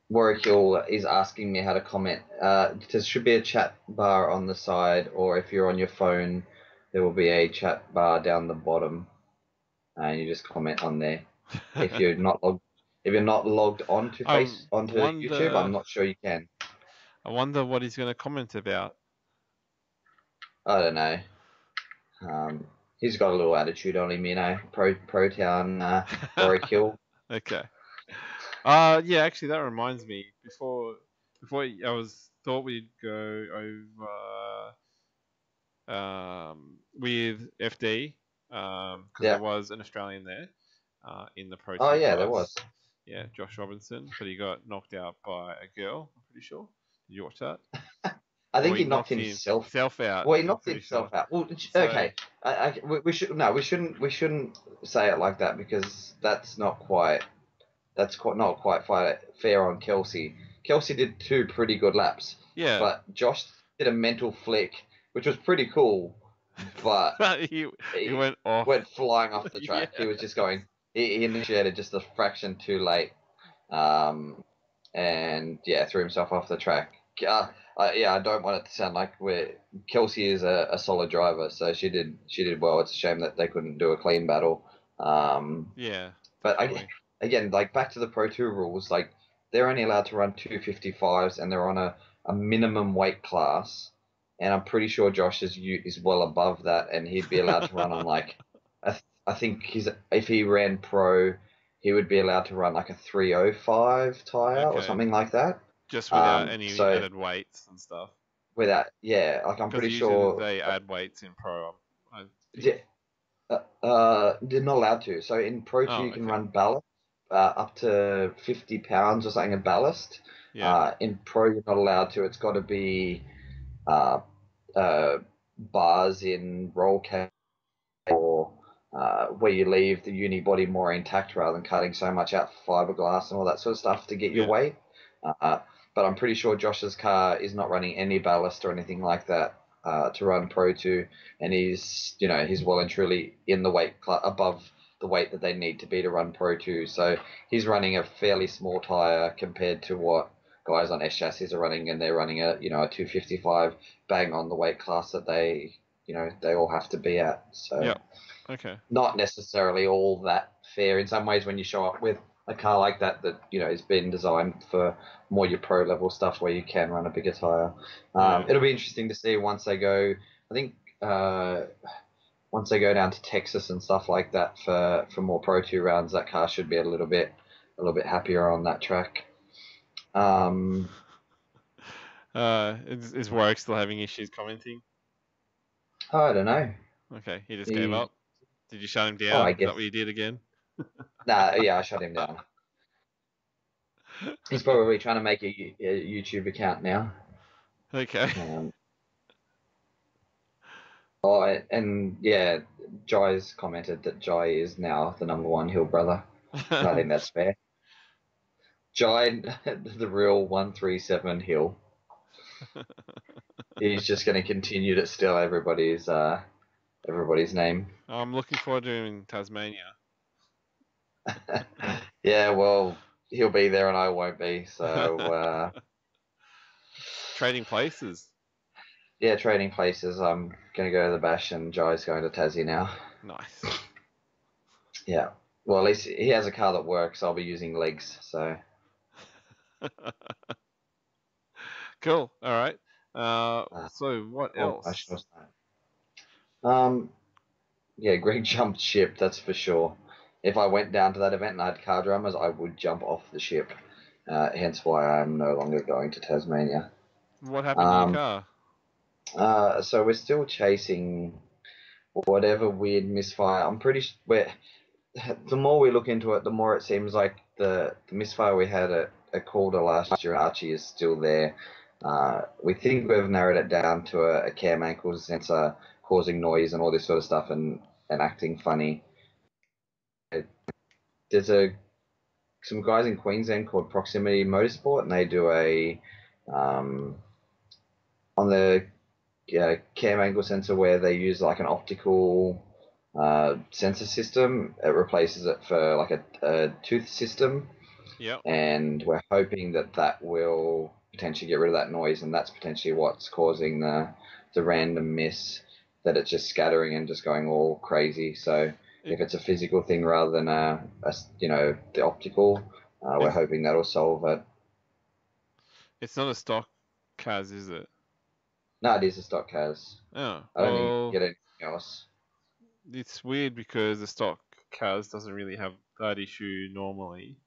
S2: Warwick Hill is asking me how to comment. There should be a chat bar on the side, or if you're on your phone, there will be a chat bar down the bottom, and you just comment on there. If you're not logged onto YouTube, I'm not sure you can.
S1: I wonder what he's going to comment about.
S2: I don't know. He's got a little attitude on him, you know. Pro town Warwick Hill.
S1: Okay. Yeah, actually, that reminds me. Before I was thought we'd go over with FD because there
S2: Yeah.
S1: was an Australian there in the Pro
S2: Oh
S1: 2
S2: yeah, there
S1: class.
S2: was.
S1: Yeah, Josh Robinson, but he got knocked out by a girl. I'm pretty sure. Did you watch that?
S2: I
S1: Or
S2: think
S1: he
S2: he knocked
S1: knocked
S2: himself.
S1: himself out.
S2: Well, he
S1: I'm
S2: knocked
S1: pretty sure.
S2: himself out. Well,
S1: So
S2: okay. We should no, we shouldn't say it like that because that's quite not quite fair on Kelsey. Kelsey did two pretty good laps,
S1: yeah,
S2: but Josh did a mental flick, which was pretty cool, but
S1: he
S2: he
S1: went off.
S2: went flying off the
S1: Yeah.
S2: track. He was just going. He initiated just a fraction too late, um, and yeah, threw himself off the track. Yeah, I don't want it to sound like Kelsey is a solid driver, so she did well. It's a shame that they couldn't do a clean battle. Um,
S1: Yeah,
S2: but
S1: definitely.
S2: again, like back to the Pro Tour rules, like they're only allowed to run 255s, and they're on a minimum weight class. And I'm pretty sure Josh is well above that, and he'd be allowed to run on like, I think if he ran pro, he would be allowed to run like a 305 tire or
S1: Okay.
S2: something like that.
S1: Just without any
S2: So
S1: added weights and stuff.
S2: without, yeah, like I'm
S1: Because
S2: pretty
S1: usually
S2: sure,
S1: they add weights in pro, I think.
S2: yeah, they're not allowed to. So in Pro 2,
S1: Oh,
S2: you can
S1: okay.
S2: run ballast up to 50 pounds or something of ballast.
S1: Yeah.
S2: In Pro, you're not allowed to. It's got to be uh, uh, bars in roll cage or where you leave the uni body more intact rather than cutting so much out for fiberglass and all that sort of stuff to get your
S1: Yeah.
S2: weight. Uh, but I'm pretty sure Josh's car is not running any ballast or anything like that to run Pro 2, and he's well and truly in the weight above the weight that they need to be to run Pro 2. So he's running a fairly small tire compared to what guys on S chassis are running, and they're running a 255 bang on the weight class that they all have to be at. So
S1: Yep. Okay.
S2: not necessarily all that fair in some ways when you show up with a car like that has been designed for more your pro level stuff where you can run a bigger tire.
S1: Yeah.
S2: It'll be interesting to see once they go. I think once they go down to Texas and stuff like that for more Pro 2 rounds, that car should be a little bit happier on that track.
S1: Is Warwick still having issues commenting?
S2: I don't know.
S1: Okay, he just gave
S2: He,
S1: up. Did you shut him
S2: oh,
S1: down?
S2: I
S1: Is that
S2: guess.
S1: what you did again?
S2: Nah, yeah, I shut him down. He's probably trying to make a YouTube account now.
S1: Okay.
S2: And yeah, Jai's commented that Jai is now the number one Hill brother. I think that's fair. Jai, the real 137 Hill. He's just going to continue to steal everybody's name.
S1: I'm looking forward to him in Tasmania.
S2: Yeah, well, he'll be there and I won't be. So
S1: Trading places.
S2: yeah, trading places. I'm going to go to the Bash, and Jai's going to Tassie now.
S1: Nice.
S2: Yeah. Well, at least he has a car that works. I'll be using legs, so.
S1: Cool. All right. So what
S2: Oh, I
S1: else?
S2: should start. Yeah, Greg jumped ship, that's for sure. If I went down to that event and I had car drummers, I would jump off the ship. Hence why I'm no longer going to Tasmania.
S1: What happened to your
S2: Um,
S1: car?
S2: so we're still chasing whatever weird misfire. I'm pretty sure the more we look into it, the more it seems like the misfire we had at Calder last year, Archie, is still there. We think we've narrowed it down to a cam ankle sensor causing noise and all this sort of stuff and acting funny. There's some guys in Queensland called Proximity Motorsport, and they do on the cam angle sensor where they use like an optical sensor system. It replaces it for like a tooth system.
S1: Yep.
S2: And we're hoping that will potentially get rid of that noise, and that's potentially what's causing the random miss, that it's just scattering and just going all crazy. So if it's a physical thing rather than the optical, we're hoping that'll solve it.
S1: It's not a stock Kaz, is it?
S2: No, it is a stock Kaz.
S1: Oh,
S2: I don't think you
S1: well,
S2: can get anything else.
S1: it's weird because the stock Kaz doesn't really have that issue normally.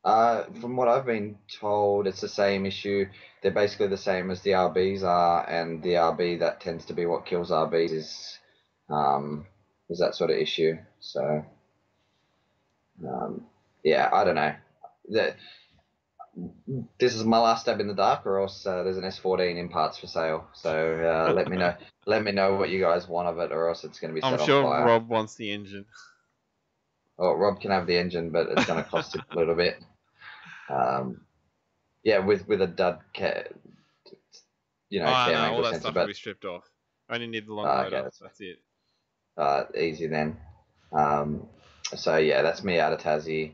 S2: From what I've been told, it's the same issue. They're basically the same as the RBs are, and the RB that tends to be what kills RBs is that sort of issue. So, yeah, I don't know. The, this is my last stab in the dark, or else there's an S14 in parts for sale. So let me know. Let me know what you guys want of it, or else it's going to be
S1: I'm
S2: set on
S1: sure
S2: fire.
S1: Rob wants the engine.
S2: Oh, Rob can have the engine, but it's going to cost him a little bit. Yeah, with a dud,
S1: Oh,
S2: cam
S1: no, all
S2: angle
S1: that
S2: sensor,
S1: stuff will
S2: but
S1: be stripped off. I only need the long motor.
S2: okay,
S1: That's it.
S2: easy then. So yeah, that's me out of Tassie.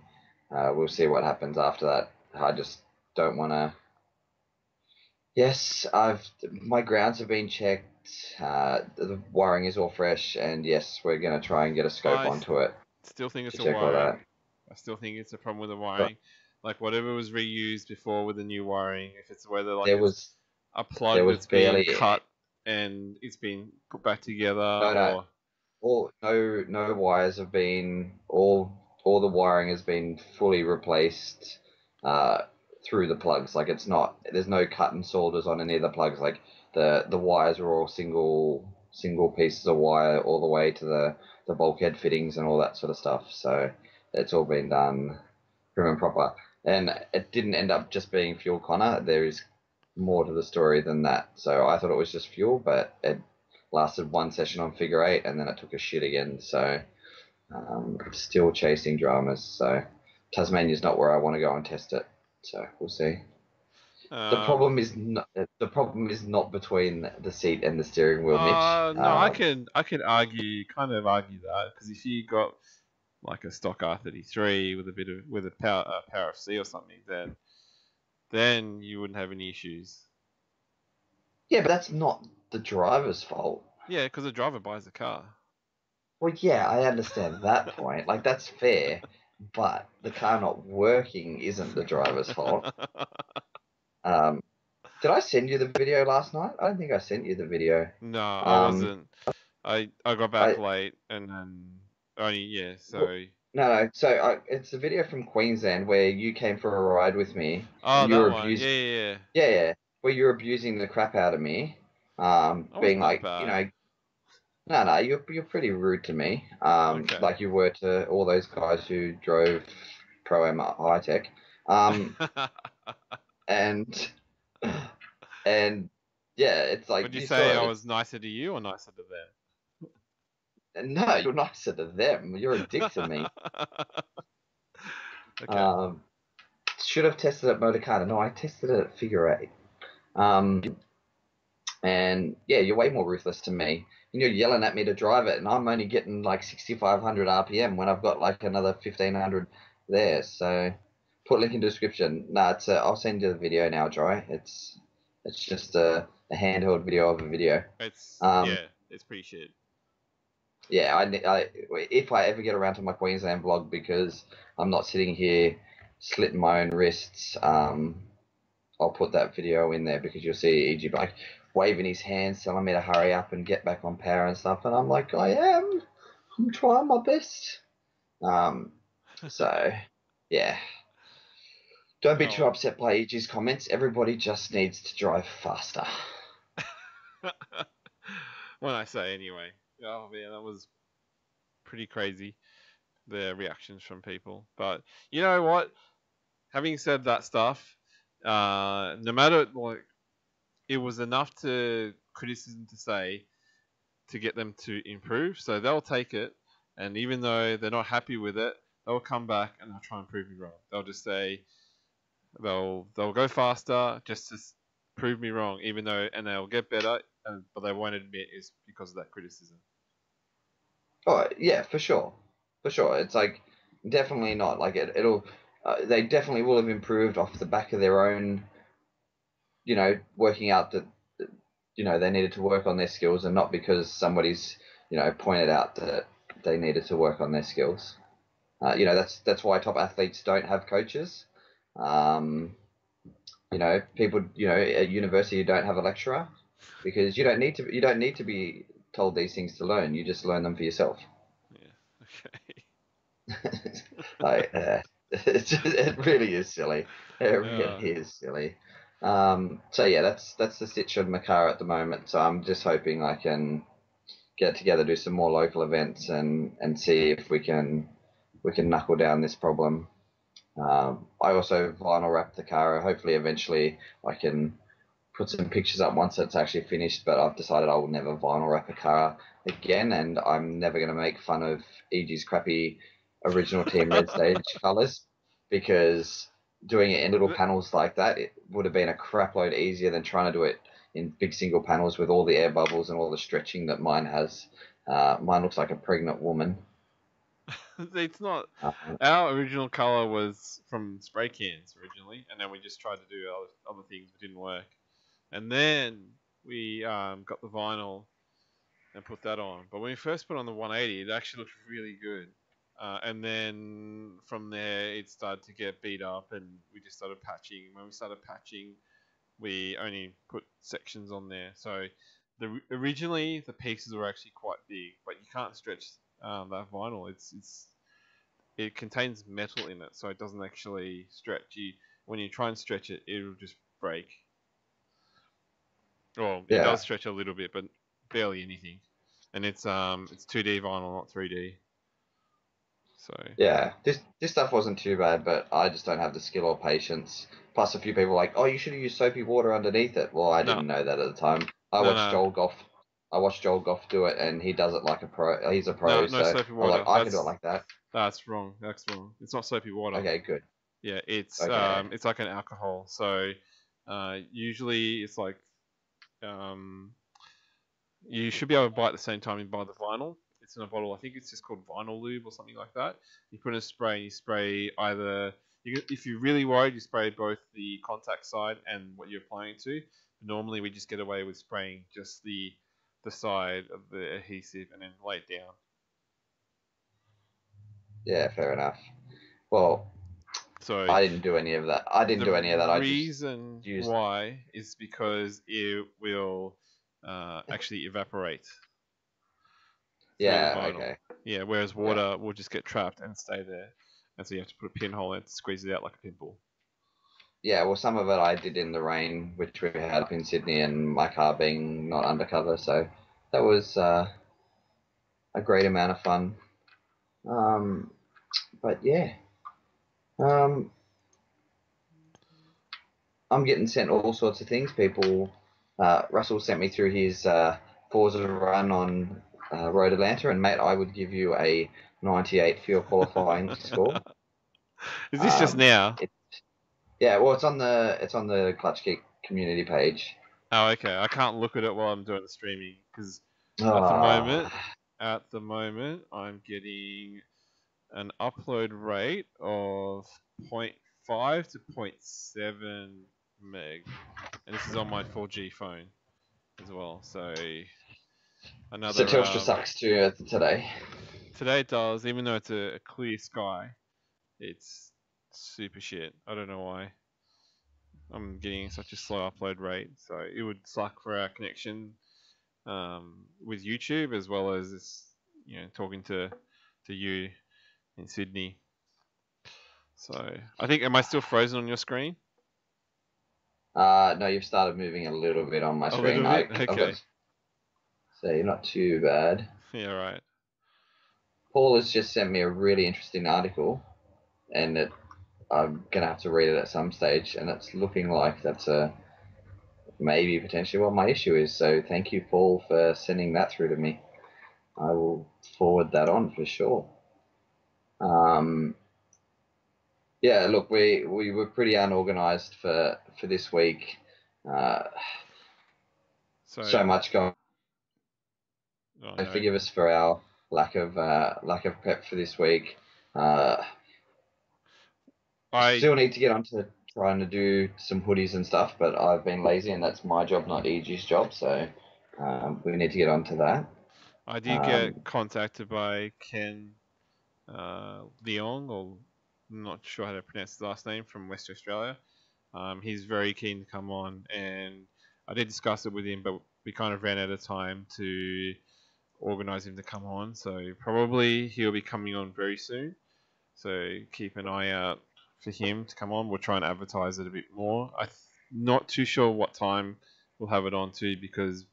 S2: We'll see what happens after that. I just don't want to. Yes, my grounds have been checked. The wiring is all fresh, and yes, we're gonna try and get a scope
S1: I
S2: onto it
S1: still think
S2: to
S1: it's a
S2: check all
S1: wiring.
S2: that.
S1: I still think it's a problem with the
S2: But
S1: wiring. Like whatever was reused before with the new wiring, if it's whether like
S2: there
S1: it's
S2: was
S1: a
S2: there
S1: plug
S2: was
S1: that's been
S2: barely
S1: cut and it's been put back together,
S2: no
S1: or
S2: no wires have been all the wiring has been fully replaced uh, through the plugs. Like there's no cut and solders on any of the plugs. Like the wires are all single pieces of wire all the way to the bulkhead fittings and all that sort of stuff. So it's all been done prim and proper. And it didn't end up just being fuel, Connor. There is more to the story than that. So I thought it was just fuel, but it lasted one session on figure eight, and then it took a shit again. So still chasing dramas. So Tasmania's not where I want to go and test it. So we'll see. The
S1: um,
S2: problem is not between the seat and the steering wheel, Mitch.
S1: no, I can kind of argue that because if you got like a stock R33 with a power of C or something, then you wouldn't have any issues.
S2: Yeah, but that's not the driver's fault.
S1: Yeah, because the driver buys the car.
S2: Well, yeah, I understand that point. Like that's fair, but the car not working isn't the driver's fault. Um, did I send you the video last night? I don't think I sent you the video.
S1: No, I
S2: Um,
S1: wasn't. I got back
S2: I
S1: late and then only yeah.
S2: w-
S1: So
S2: no. So it's a video from Queensland where you came for a ride with me
S1: oh,
S2: and you
S1: that
S2: were
S1: one. Yeah,
S2: abused.
S1: yeah, yeah.
S2: Yeah, where you're abusing the crap out of me.
S1: I
S2: Being
S1: wasn't that
S2: like,
S1: bad.
S2: no, you're pretty rude to me.
S1: Okay.
S2: Like you were to all those guys who drove Pro Am High Tech. Um, and and yeah, it's like
S1: Would you
S2: you
S1: say
S2: saw
S1: I
S2: it.
S1: was nicer to you or nicer to
S2: No, you're nicer to them. You're a dick to me.
S1: them? Okay.
S2: Um, should have tested at Motorcana. No, I tested it at Figure Eight. Um, and yeah, you're way more ruthless to me. And you're yelling at me to drive it, and I'm only getting like 6,500 RPM when I've got like another 1,500 there. So put link in description. Nah, I'll send you the video now, Joy. It's just a handheld video of a video.
S1: It's
S2: Um,
S1: yeah. It's pretty shit.
S2: yeah, if I ever get around to my Queensland vlog, because I'm not sitting here slitting my own wrists, I'll put that video in there because you'll see EG like waving his hands, telling me to hurry up and get back on power and stuff, and I'm like, I'm trying my best. So yeah, don't be too
S1: Oh.
S2: upset by EG's comments. Everybody just needs to drive faster.
S1: When I say anyway. Oh man, that was pretty crazy. The reactions from people. But you know what? Having said that stuff, no matter like it was enough to criticism to say to get them to improve. So they'll take it, and even though they're not happy with it, they'll come back and they'll try and prove me wrong. They'll just say they'll go faster just to prove me wrong, even though and they'll get better, but they won't admit it's because of that criticism.
S2: Oh yeah, for sure, for sure. It's like definitely not like it'll. They definitely will have improved off the back of their own, working out that they needed to work on their skills, and not because somebody's pointed out that they needed to work on their skills. That's why top athletes don't have coaches. People at university you don't have a lecturer because you don't need to be told these things to learn. You just learn them for yourself.
S1: Yeah. Okay.
S2: like It really is silly. It
S1: Yeah.
S2: really is silly. So yeah, that's the stitch of my car at the moment. So I'm just hoping I can get together, do some more local events, and see if we can knuckle down this problem. I also vinyl wrap the car. Hopefully, eventually, I can put some pictures up once it's actually finished. But I've decided I will never vinyl wrap a car again, and I'm never going to make fun of EG's crappy original Team Red Stage colors because doing it in little panels like that, it would have been a crap load easier than trying to do it in big single panels with all the air bubbles and all the stretching that mine has. Mine looks like a pregnant woman.
S1: It's not.
S2: Uh,
S1: Our original color was from spray cans originally, and then we just tried to do other things, but didn't work. And then we got the vinyl and put that on. But when we first put on the 180, it actually looked really good. And then from there, it started to get beat up, and we just started patching. When we started patching, we only put sections on there. So originally the pieces were actually quite big, but you can't stretch that vinyl. It contains metal in it, so it doesn't actually stretch. When you try and stretch it, it'll just break. Well, it
S2: yeah,
S1: does stretch a little bit, but barely anything. And it's 2D vinyl, not 3D. So
S2: yeah. This stuff wasn't too bad, but I just don't have the skill or patience. Plus, a few people were like, "Oh, you should have used soapy water underneath it." Well, I
S1: no,
S2: didn't know that at the time. I
S1: no,
S2: watched
S1: no,
S2: Joel Goff. I watched Joel Goff do it, and he does it like a pro. He's a
S1: no,
S2: pro,
S1: no
S2: so
S1: soapy
S2: I was like,
S1: water.
S2: I can do it like that.
S1: That's wrong. That's wrong. It's not soapy water.
S2: Okay, good.
S1: Yeah,
S2: Okay,
S1: it's like an alcohol. So usually it's like um, you should be able to buy it at the same time you buy the vinyl. It's in a bottle. I think it's just called vinyl lube or something like that. You put in a spray and you spray either. If you're really worried, you spray both the contact side and what you're applying to. Normally, we just get away with spraying just the side of the adhesive and then lay it down.
S2: yeah, fair enough. Well,
S1: So
S2: I didn't do any of that. I didn't
S1: the
S2: do any of that. I just
S1: reason
S2: used.
S1: why is because it will actually evaporate through the
S2: Yeah,
S1: vinyl.
S2: okay.
S1: Yeah, whereas
S2: Yeah.
S1: water will just get trapped and stay there. And so you have to put a pinhole in to squeeze it out like a pimple.
S2: Yeah, well, some of it I did in the rain, which we had up in Sydney, and my car being not undercover, so that was a great amount of fun. Um, but yeah, um, I'm getting sent all sorts of things. People, Russell sent me through his Forza run on Road Atlanta, and mate, I would give you a 98 for your qualifying score.
S1: Is this just
S2: Um,
S1: now?
S2: it, yeah, well, it's on the Clutch Kick community page.
S1: Oh, okay. I can't look at it while I'm doing the streaming because at the moment,
S2: Ah,
S1: I'm getting an upload rate of zero point 0.5 to zero point 0.7 meg, and this is on my 4G phone as well. So
S2: so
S1: another
S2: Telstra sucks too today.
S1: today it does, even though it's a clear sky, it's super shit. I don't know why I'm getting such a slow upload rate. So it would suck for our connection with YouTube as well as this, talking to you in Sydney. So I think, am I still frozen on your screen?
S2: No, you've started moving a little bit on my
S1: A
S2: screen.
S1: little bit.
S2: I've got
S1: Okay.
S2: to say you're not too bad.
S1: Yeah. Right.
S2: Paul has just sent me a really interesting article, and I'm gonna have to read it at some stage, and it's looking like that's a maybe potentially what my issue is. So thank you, Paul, for sending that through to me. I will forward that on for sure. Um, yeah, look, we were pretty unorganized for this week. Uh,
S1: So,
S2: so much going.
S1: oh
S2: So
S1: no.
S2: forgive us for our lack of prep for this week. Uh,
S1: I
S2: Still need to get onto trying to do some hoodies and stuff, but I've been lazy, and that's my job, not EG's job. So we need to get onto that.
S1: I did get
S2: Um,
S1: contacted by Ken Leong, or I'm not sure how to pronounce his last name, from West Australia. He's very keen to come on, and I did discuss it with him, but we kind of ran out of time to organize him to come on. So probably he'll be coming on very soon. So keep an eye out for him to come on. We'll try and advertise it a bit more. I'm not too sure what time we'll have it on to because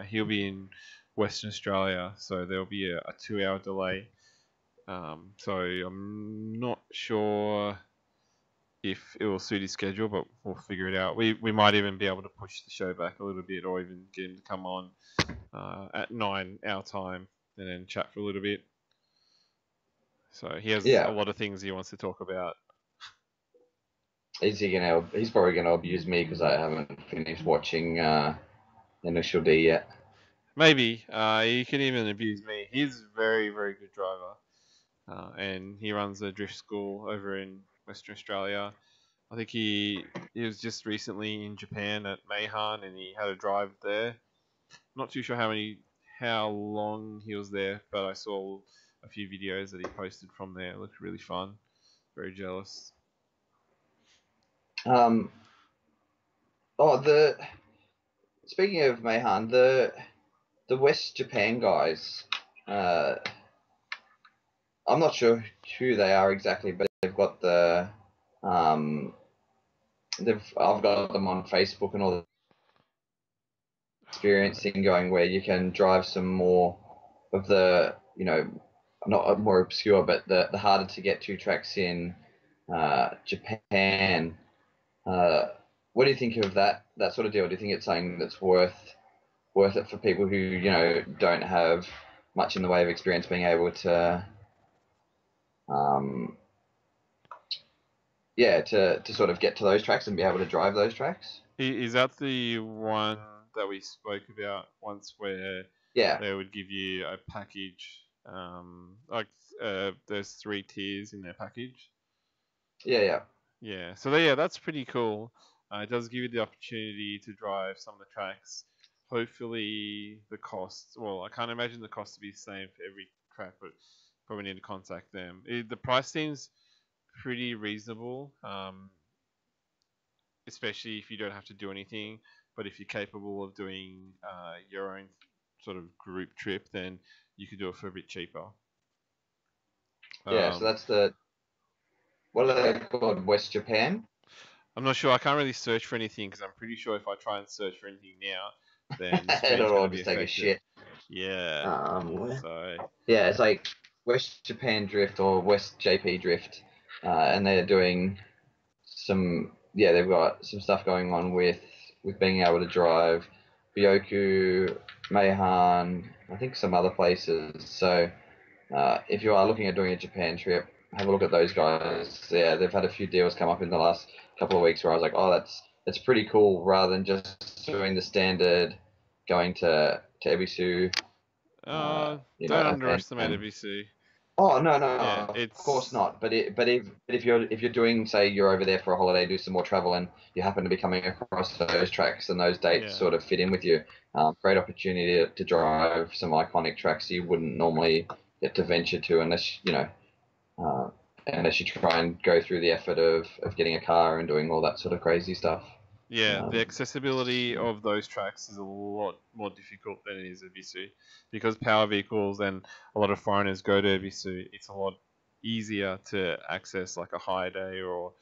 S1: he'll be in Western Australia, so there'll be a 2-hour delay. So I'm not sure if it will suit his schedule, but we'll figure it out. We might even be able to push the show back a little bit, or even get him to come on at 9 our time and then chat for a little bit. So he has a lot of things he wants to talk about.
S2: He's probably gonna abuse me because I haven't finished watching Initial D yet.
S1: Maybe he can even abuse me. He's a very, very good driver, and he runs a drift school over in Western Australia. I think he was just recently in Japan at Meihan, and he had a drive there. Not too sure how long he was there, but I saw a few videos that he posted from there. It looked really fun. Very jealous.
S2: Speaking of Meihan, the West Japan guys, I'm not sure who they are exactly, but they've got I've got them on Facebook and all the experiencing going where you can drive some more of the, not more obscure, but the harder to get to tracks in Japan. What do you think of that sort of deal? Do you think it's something that's worth it for people who don't have much in the way of experience being able to to sort of get to those tracks and be able to drive those tracks?
S1: Is that the one that we spoke about once where they would give you a package, there's 3 tiers in their package?
S2: Yeah.
S1: So that's pretty cool. It does give you the opportunity to drive some of the tracks. Hopefully the cost, well, I can't imagine the cost to be the same for every track, but probably need to contact them. The price seems pretty reasonable, especially if you don't have to do anything. But if you're capable of doing your own sort of group trip, then you could do it for a bit cheaper.
S2: So that's what are they called? West Japan?
S1: I'm not sure. I can't really search for anything because I'm pretty sure if I try and search for anything now, then
S2: it'll all just take a shit.
S1: Yeah.
S2: It's like West Japan Drift or West JP Drift, and they're doing some. Yeah, they've got some stuff going on with being able to drive Byoku, Meihan, I think some other places. So if you are looking at doing a Japan trip, have a look at those guys. Yeah, they've had a few deals come up in the last couple of weeks where I was like, oh, that's pretty cool, rather than just doing the standard going to Ebisu.
S1: Don't underestimate Ebisu.
S2: Oh no, of course not. But if you're doing, say, you're over there for a holiday, do some more travel, and you happen to be coming across those tracks and those dates sort of fit in with you, great opportunity to drive some iconic tracks you wouldn't normally get to venture to unless you try and go through the effort of getting a car and doing all that sort of crazy stuff.
S1: Yeah, the accessibility of those tracks is a lot more difficult than it is Ebisu. Because power vehicles and a lot of foreigners go to Ebisu, it's a lot easier to access like a hire day or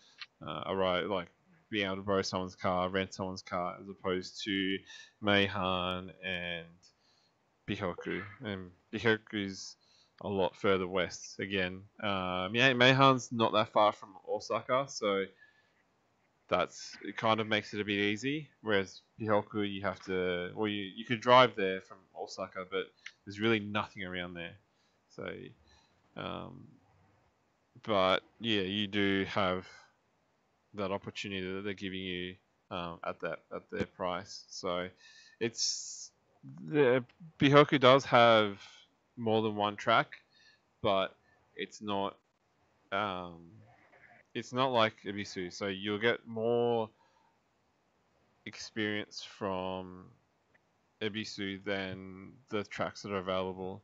S1: a ride, like being able to borrow someone's car, rent someone's car, as opposed to Meihan and Bihoku. And Bihoku's a lot further west again. Meihan's not that far from Osaka, so it kind of makes it a bit easy. Whereas Bihoku, you have to, or you could drive there from Osaka, but there's really nothing around there. So, but yeah, you do have that opportunity that they're giving you at their price. So, the Bihoku does have more than one track, but it's not like Ebisu, so you'll get more experience from Ebisu than the tracks that are available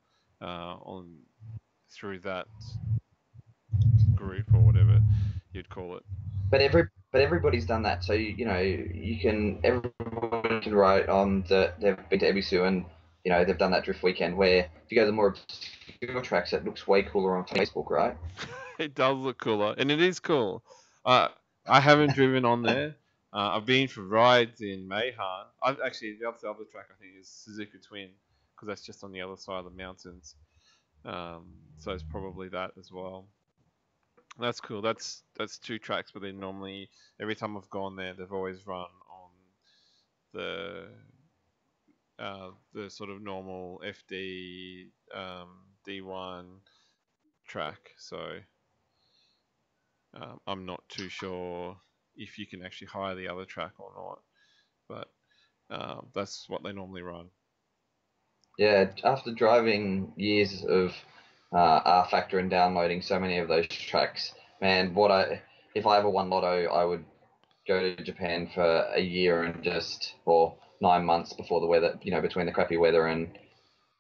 S1: through that group or whatever you'd call it.
S2: But everybody's done that, so everyone can write on that they've been to Ebisu and they've done that drift weekend. Where if you go to the more obscure tracks, it looks way cooler on Facebook, right?
S1: It does look cooler, and it is cool. Uh, I haven't driven on there. I've been for rides in Mayhan. I've actually the other track I think is Suzuka Twin, because that's just on the other side of the mountains. So it's probably that as well. That's cool. That's two tracks, but they normally every time I've gone there, they've always run on the the sort of normal FD D1 track. So I'm not too sure if you can actually hire the other track or not, but that's what they normally run.
S2: Yeah, after driving years of R Factor and downloading so many of those tracks, man, if I ever won Lotto, I would go to Japan for a year and just, or 9 months before the weather, between the crappy weather, and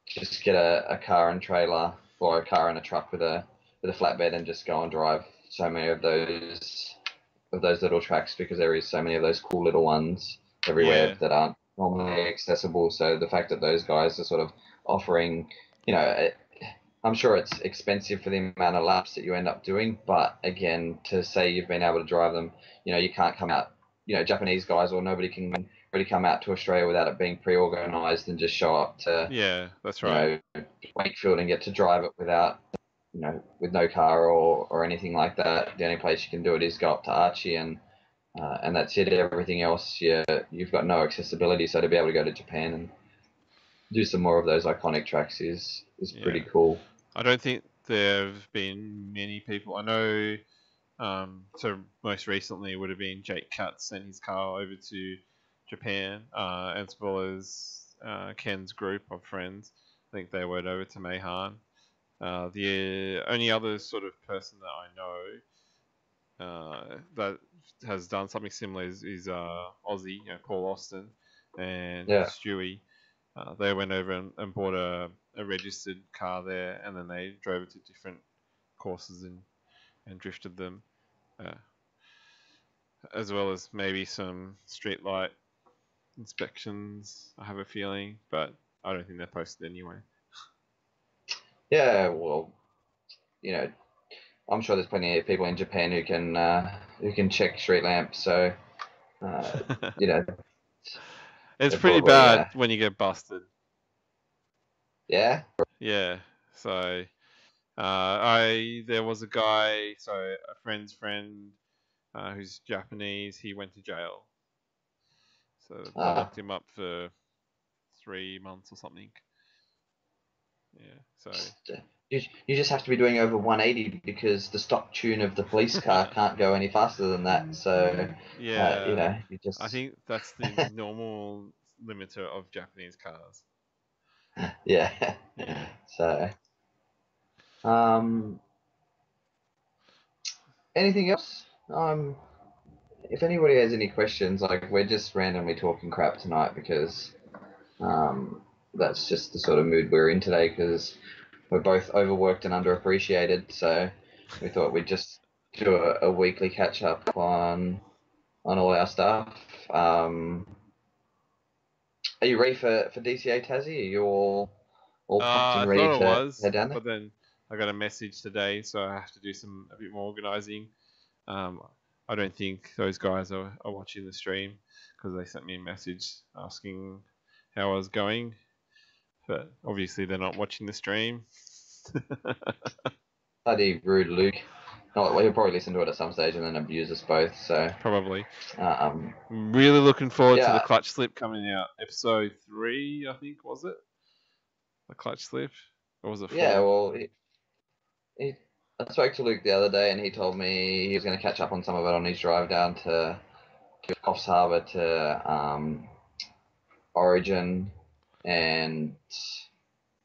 S2: just get a car and trailer or a car and a truck with a flatbed and just go and drive so many of those little tracks, because there is so many of those cool little ones everywhere
S1: Yeah,
S2: that aren't normally accessible. So the fact that those guys are sort of offering, you know, I'm sure it's expensive for the amount of laps that you end up doing, but again, to say you've been able to drive them, you can't come out, Japanese guys or nobody can really come out to Australia without it being pre-organized and just show up to,
S1: yeah, that's
S2: you
S1: right.
S2: know, Wakefield and get to drive it without, with no car or anything like that. The only place you can do it is go up to Archie, and that's it. Everything else, you've got no accessibility. So to be able to go to Japan and do some more of those iconic tracks is
S1: Yeah,
S2: pretty cool.
S1: I don't think there have been many people. I know. So most recently it would have been Jake Katz sent his car over to Japan, as well as Ken's group of friends. I think they went over to Mayhan. The only other sort of person that I know that has done something similar is Aussie, Paul Austin and
S2: Yeah.
S1: Stewie. They went over and bought a registered car there, and then they drove it to different courses and drifted them, uh, as well as maybe some street light inspections. I have a feeling, but I don't think they're posted anyway.
S2: Yeah, well, you know, I'm sure there's plenty of people in Japan who can check street lamps. So, uh, you know,
S1: It's
S2: they're
S1: pretty
S2: probably
S1: bad when you get busted.
S2: yeah.
S1: Yeah. So I there was a guy, so a friend's friend who's Japanese. He went to jail, so they
S2: Ah,
S1: locked him up for 3 months or something. Yeah. So
S2: you just have to be doing over 180 because the stock tune of the police car can't go any faster than that. So,
S1: yeah,
S2: you
S1: I
S2: just
S1: think that's the normal limiter of Japanese cars.
S2: yeah.
S1: Yeah.
S2: So, um, anything else? If anybody has any questions, like we're just randomly talking crap tonight because um, that's just the sort of mood we're in today because we're both overworked and underappreciated. So we thought we'd just do a weekly catch up on all our stuff. Are you ready for DCA Tassie? Are you all pumped and
S1: I
S2: ready
S1: thought it
S2: to
S1: was,
S2: head down there?
S1: but then I got a message today, so I have to do a bit more organising. Um, I don't think those guys are watching the stream because they sent me a message asking how I was going, but obviously they're not watching the stream.
S2: Bloody rude, Luke. Oh, well, he'll probably listen to it at some stage and then abuse us both. So,
S1: Probably.
S2: um,
S1: Really looking forward to the
S2: yeah,
S1: clutch slip coming out. Episode 3, I think, was it? The clutch slip? Or was it
S2: yeah.
S1: 4?
S2: Well, he I spoke to Luke the other day and he told me he was going to catch up on some of it on his drive down to Coffs Harbour to Origin, and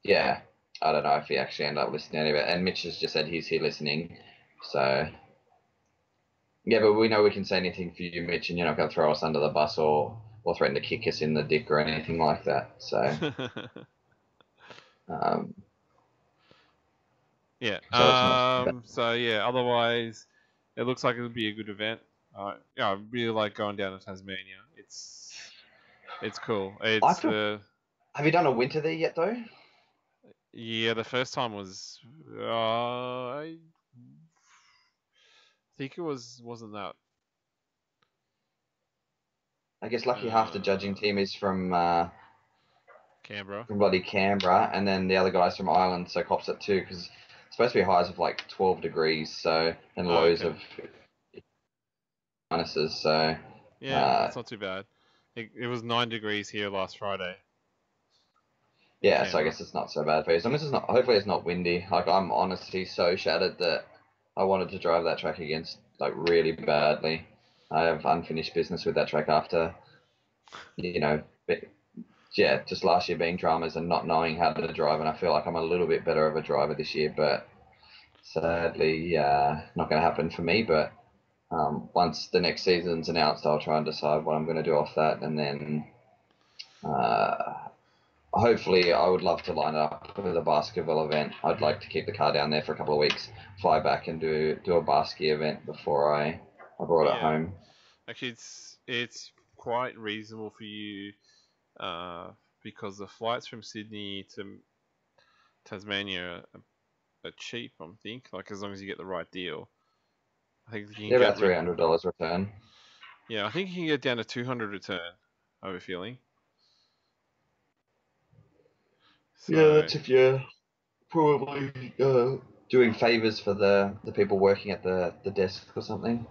S2: yeah, I don't know if he actually ended up listening to any of it. And Mitch has just said he's here listening, so yeah. But we know we can say anything for you, Mitch, and you're not going to throw us under the bus or threaten to kick us in the dick or anything like that. So um,
S1: Yeah.
S2: so it's not.
S1: So yeah. Otherwise, it looks like it'll be a good event. Yeah, I really like going down to Tasmania. It's cool.
S2: I
S1: It's
S2: feel. Have you done a winter there yet, though?
S1: yeah. The first time was think it wasn't that.
S2: I guess lucky half the judging team is from
S1: Canberra.
S2: bloody Canberra, and then the other guy's from Ireland, so cops it too, because it's supposed to be highs of like 12 degrees, so and
S1: Oh,
S2: lows
S1: okay.
S2: of minuses, so
S1: Yeah, that's not too bad. It was 9 degrees here last Friday.
S2: yeah, so I
S1: Canberra.
S2: guess it's not so bad for you. As long as it's not, hopefully it's not windy. Like I'm honestly so shattered that I wanted to drive that track against like really badly. I have unfinished business with that track after, you know, yeah, just last year being dramas and not knowing how to drive, and I feel like I'm a little bit better of a driver this year, but sadly, not going to happen for me. But once the next season's announced, I'll try and decide what I'm going to do off that, and then hopefully I would love to line it up with a Baskerville event. I'd like to keep the car down there for a couple of weeks, fly back and do a Basky event before I brought it
S1: Yeah.
S2: home.
S1: Actually, it's quite reasonable for you, because the flights from Sydney to Tasmania are cheap. I think, like as long as you get the right deal. I think you
S2: Yeah,
S1: can
S2: about
S1: get
S2: $300 return.
S1: yeah, I think you can get down to 200 return. I have a feeling.
S2: Yeah,
S1: So
S2: that's if you're probably doing favors for the people working at the desk or something.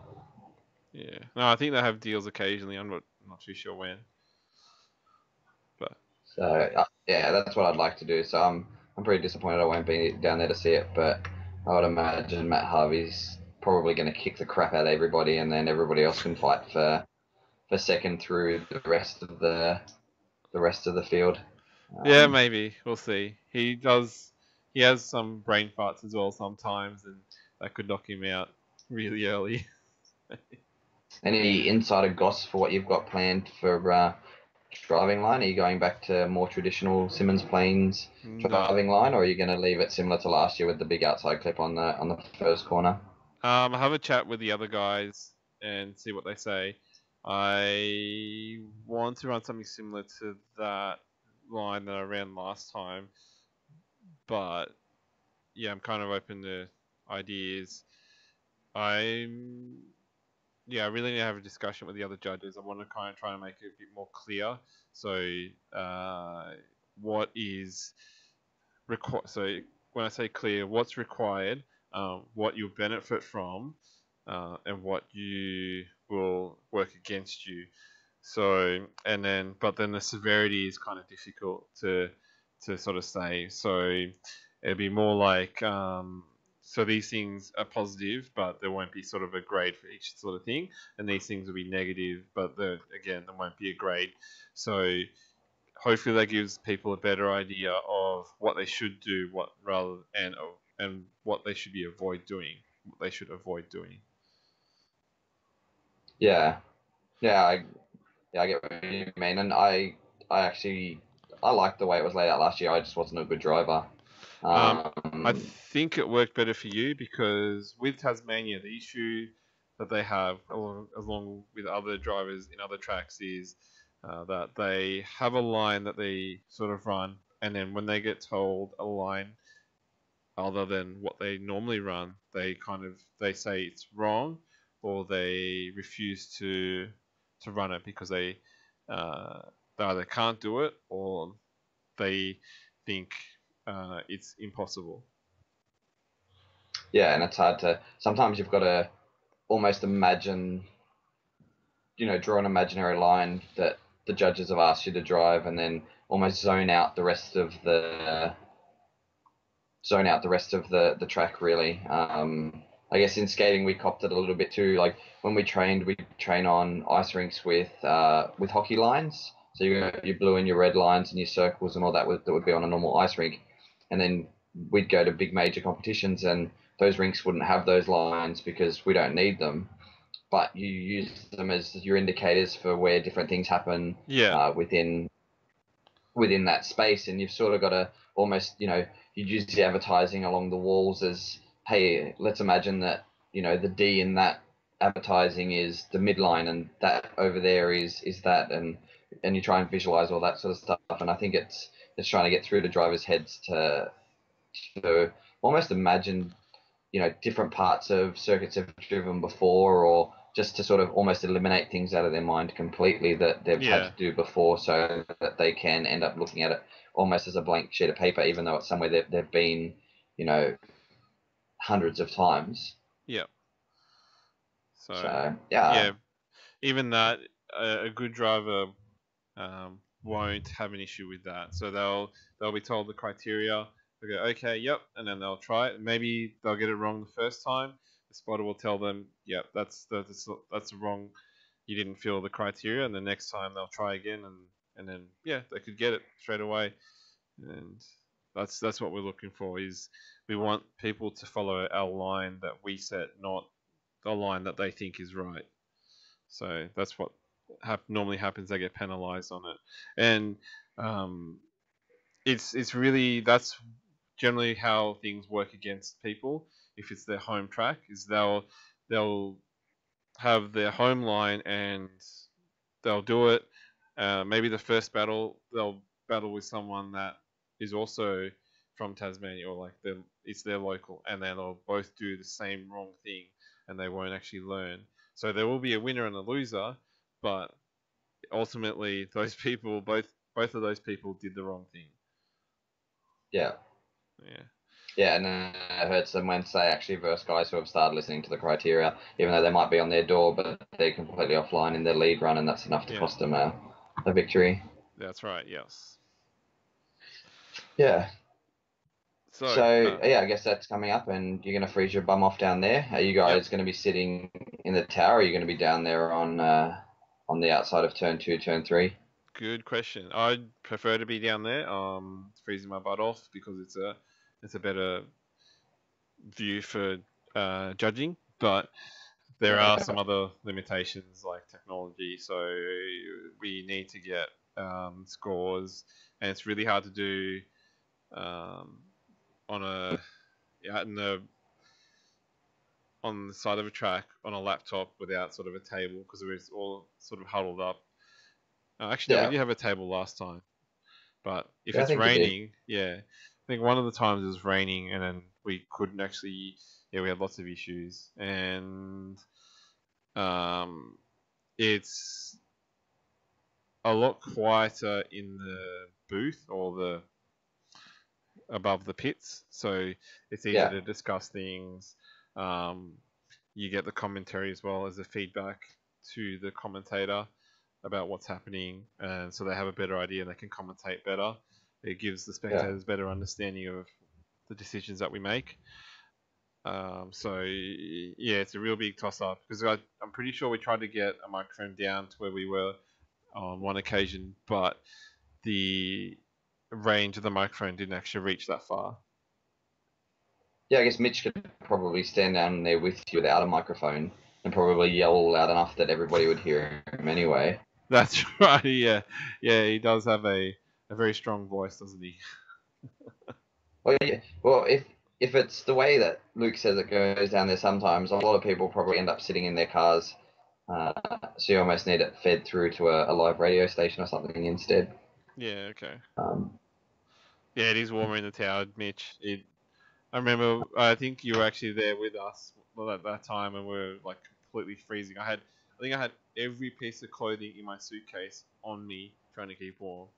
S1: yeah, no, I think they have deals occasionally. I'm not too sure when, but
S2: So yeah, that's what I'd like to do. So I'm pretty disappointed I won't be down there to see it, but I would imagine Matt Harvey's probably going to kick the crap out of everybody, and then everybody else can fight for second through the rest of the field.
S1: yeah, maybe we'll see. He does. He has some brain farts as well sometimes, and that could knock him out really early.
S2: Any insider goss for what you've got planned for driving line? Are you going back to more traditional Simmons Plains
S1: No.
S2: driving line, or are you going to leave it similar to last year with the big outside clip on the first corner?
S1: I have a chat with the other guys and see what they say. I want to run something similar to that line that I ran last time, but yeah, I'm kind of open to ideas. I'm yeah, I really need to have a discussion with the other judges. I want to kind of try and make it a bit more clear. So, what is required? So, when I say clear, what's required, what you'll benefit from, and what you will work against you. So, but then the severity is kind of difficult to sort of say. So, it'd be more like, so these things are positive, but there won't be sort of a grade for each sort of thing, and these things will be negative, but there won't be a grade. So hopefully that gives people a better idea of what they should do, and what they should avoid doing.
S2: Yeah, yeah, I get what you mean, and I actually I liked the way it was laid out last year. I just wasn't a good driver.
S1: I think it worked better for you because with Tasmania, the issue that they have, along with other drivers in other tracks, is that they have a line that they sort of run, and then when they get told a line other than what they normally run, they say it's wrong, or they refuse to run it because they either can't do it or they think it's impossible.
S2: Yeah, and it's hard to. Sometimes you've got to almost imagine, draw an imaginary line that the judges have asked you to drive, and then almost zone out the rest of the track really. I guess in skating we copped it a little bit too. Like when we train on ice rinks with hockey lines. So you got your blue and your red lines and your circles and all that would be on a normal ice rink, and then we'd go to big major competitions and those rinks wouldn't have those lines because we don't need them. But you use them as your indicators for where different things happen
S1: Yeah,
S2: within that space, and you've sort of got to almost, you'd use the advertising along the walls as, hey, let's imagine that, the D in that advertising is the midline, and that over there is that, and you try and visualize all that sort of stuff. And I think it's trying to get through to drivers' heads to almost imagine different parts of circuits have driven before, or just to sort of almost eliminate things out of their mind completely that they've had
S1: Yeah.
S2: to do before, so that they can end up looking at it almost as a blank sheet of paper, even though it's somewhere they've been, hundreds of times.
S1: Yeah. So
S2: So yeah,
S1: yeah, even that, a good driver won't have an issue with that. So they'll be told the criteria. They'll go, okay, yep, and then they'll try it. Maybe they'll get it wrong the first time. The spotter will tell them, yep, that's wrong. You didn't fill the criteria, and the next time they'll try again, and then yeah, they could get it straight away. And that's what we're looking for. Is we want people to follow our line that we set, not the line that they think is right. So that's what normally happens. They get penalised on it, and it's really that's generally how things work against people. If it's their home track, is they'll have their home line and they'll do it. Maybe the first battle they'll battle with someone that is also from Tasmania, or like it's their local, and then they'll both do the same wrong thing, and they won't actually learn. So there will be a winner and a loser, but ultimately those people, both of those people, did the wrong thing.
S2: yeah.
S1: Yeah.
S2: Yeah, and it hurts them when, say, actually verse guys who have started listening to the criteria, even though they might be on their door, but they're completely offline in their lead run, and that's enough to
S1: Yeah.
S2: cost them a victory.
S1: That's right. Yes.
S2: Yeah.
S1: So
S2: Yeah, I guess that's coming up, and you're going to freeze your bum off down there. Are you
S1: yep.
S2: guys going to be sitting in the tower? Or are you going to be down there on the outside of turn 2, turn 3?
S1: Good question. I'd prefer to be down there, freezing my butt off, because it's a better view for judging. But there are some other limitations like technology, so we need to get scores, and it's really hard to do on a out in the on the side of a track on a laptop without sort of a table, because it was all sort of huddled up. Actually, no, we
S2: Yeah.
S1: did have a table last time, but if
S2: Yeah, I
S1: it's
S2: think you did.
S1: raining, yeah, I think one of the times it was raining, and then we couldn't actually. Yeah, we had lots of issues, and um, it's a lot quieter in the booth or the above the pits, so it's easier
S2: Yeah.
S1: to discuss things. Um, you get the commentary as well as the feedback to the commentator about what's happening, and so they have a better idea and they can commentate better. It gives the
S2: Yeah.
S1: spectators better understanding of the decisions that we make. So yeah, it's a real big toss up, because I'm pretty sure we tried to get a microphone down to where we were on one occasion, but the range of the microphone didn't actually reach that far.
S2: Yeah, I guess Mitch could probably stand down there with you without a microphone and probably yell loud enough that everybody would hear him anyway.
S1: That's right. Yeah, yeah, he does have a very strong voice, doesn't he?
S2: Well, yeah. Well, if it's the way that Luke says it goes down there, sometimes a lot of people probably end up sitting in their cars. So you almost need it fed through to a live radio station or something instead.
S1: Yeah. Okay.
S2: Um,
S1: Yeah, it is warmer in the tower, Mitch. I remember. I think you were actually there with us at that time, and we were like completely freezing. I think I had every piece of clothing in my suitcase on me, trying to keep warm.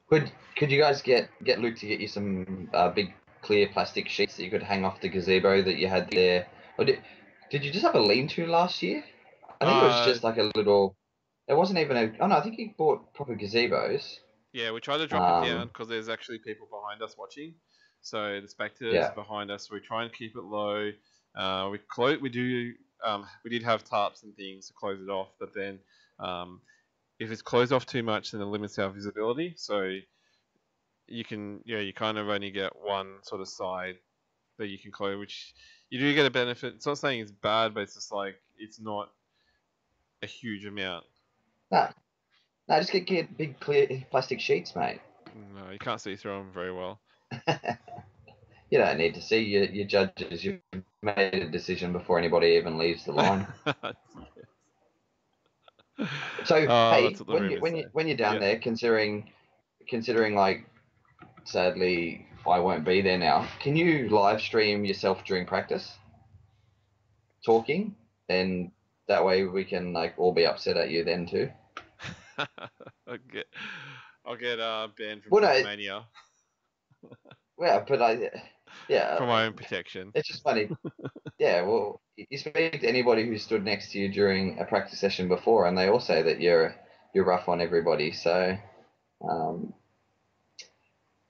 S2: could you guys get Luke to get you some big clear plastic sheets that you could hang off the gazebo that you had there? Or did you just have a lean-to last year? I think it was
S1: Uh,
S2: just like a little. It wasn't even a. Oh no, I think you bought proper gazebos.
S1: yeah, we tried to drop it down
S2: Um,
S1: because there's actually people behind us watching. So the spectators
S2: yeah,
S1: are behind us. So we try and keep it low. We did have tarps and things to close it off, but then um, if it's closed off too much, then it limits our visibility. So you kind of only get one sort of side that you can close, which you do get a benefit. It's not saying it's bad, but it's just like it's not a huge amount.
S2: no, no, just get big clear plastic sheets, mate.
S1: No, you can't see through them very well.
S2: You don't need to see your judges. You've made a decision before anybody even leaves the line. So
S1: Oh,
S2: hey,
S1: that's what the rumors say.
S2: when you're down
S1: Yeah.
S2: there, considering like sadly I won't be there now. Can you live stream yourself during practice, talking, and that way we can like all be upset at you then too?
S1: I'll get banned from
S2: Well, no,
S1: Tasmania
S2: yeah, but
S1: for my own protection.
S2: it's just funny. Yeah, well, you speak to anybody who stood next to you during a practice session before, and they all say that you're rough on everybody. So, um,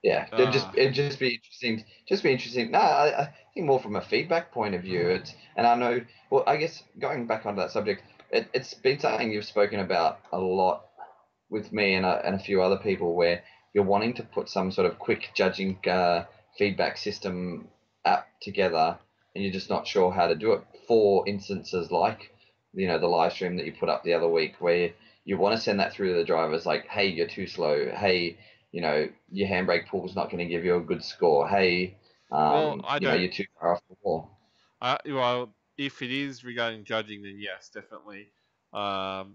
S2: yeah,
S1: Ah,
S2: it'd just be interesting. Just be interesting. No, I think more from a feedback point of view. And I know. Well, I guess going back onto that subject, it's been something you've spoken about a lot with me and a few other people, where you're wanting to put some sort of quick judging feedback system app together, and you're just not sure how to do it. For instances like, the live stream that you put up the other week, where you want to send that through to the drivers, like, hey, you're too slow. Hey, your handbrake pull's not going to give you a good score. Hey,
S1: well, I don't.
S2: you're too far off the wall.
S1: Well, if it is regarding judging, then yes, definitely.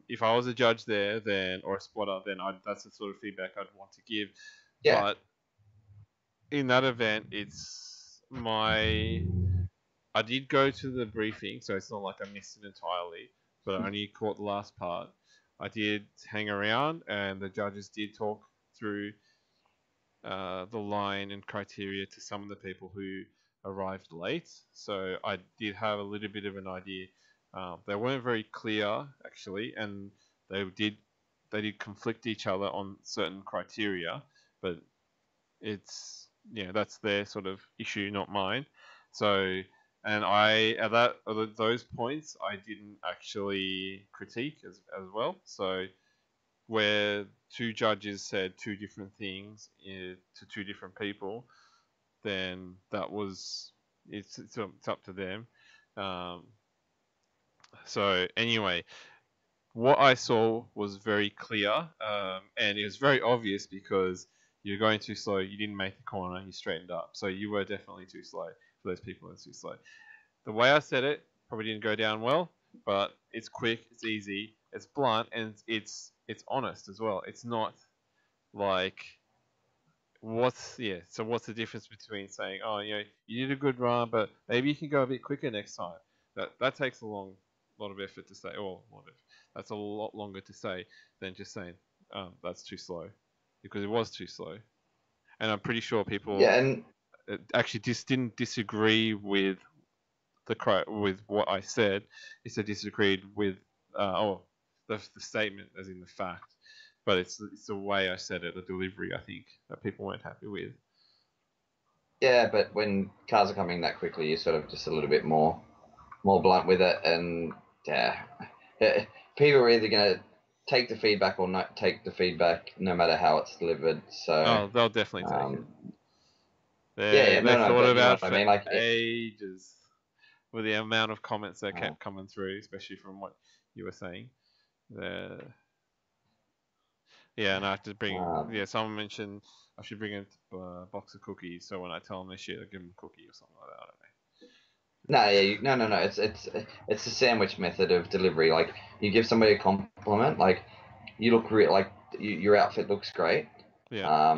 S1: If I was a judge there, then or a spotter, then that's the sort of feedback I'd want to give.
S2: Yeah,
S1: But in that event, I did go to the briefing, so it's not like I missed it entirely, but I only caught the last part. I did hang around, and the judges did talk through the line and criteria to some of the people who arrived late. So I did have a little bit of an idea. They weren't very clear actually, and they did conflict each other on certain criteria, but it's that's their sort of issue, not mine. So and at those points I didn't actually critique as well. So where two judges said two different things to two different people, then it's up to them. Um, so anyway, what I saw was very clear, and it was very obvious because you're going too slow. You didn't make the corner. You straightened up, so you were definitely too slow for those people that are too slow. The way I said it probably didn't go down well, but it's quick, it's easy, it's blunt, and it's honest as well. It's not like so what's the difference between saying, oh, you did a good run, but maybe you can go a bit quicker next time. That takes a lot of effort to say, that's a lot longer to say than just saying, that's too slow, because it was too slow. And I'm pretty sure people
S2: yeah, and
S1: actually just didn't disagree with with what I said. It's disagreed with the statement, as in the fact, but it's the way I said it, the delivery. I think that people weren't happy with.
S2: yeah, but when cars are coming that quickly, you're sort of just a little bit more blunt with it, and yeah, people are either going to take the feedback or not take the feedback, no matter how it's delivered. So,
S1: Oh, they'll definitely take it.
S2: yeah,
S1: They
S2: no,
S1: thought
S2: but you know
S1: about
S2: what I
S1: it
S2: mean,
S1: for
S2: like,
S1: ages with the amount of comments that kept coming through, especially from what you were saying. Yeah, and I have to bring. Yeah, someone mentioned I should bring a box of cookies, so when I tell them this shit, I give them a cookie or something like that. I don't know.
S2: no, yeah, no. It's the sandwich method of delivery. Like, you give somebody a compliment, like, you look like your outfit looks great.
S1: Yeah.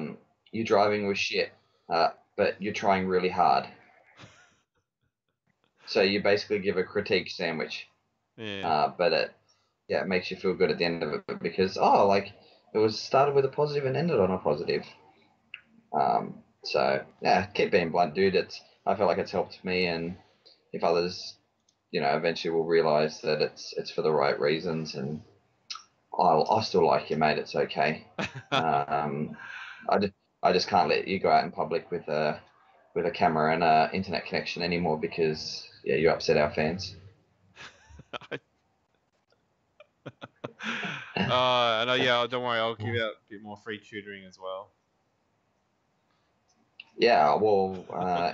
S2: Your driving was shit, but you're trying really hard. So you basically give a critique sandwich.
S1: Yeah.
S2: But it makes you feel good at the end of it, because like, it was started with a positive and ended on a positive. So yeah, keep being blunt, dude. I feel like it's helped me, and if others, eventually will realize that it's for the right reasons, and I still like you, mate. It's okay. Um, I just can't let you go out in public with a camera and a internet connection anymore, because you upset our fans.
S1: No, yeah, don't worry. I'll give out a bit more free tutoring as well.
S2: Yeah, well,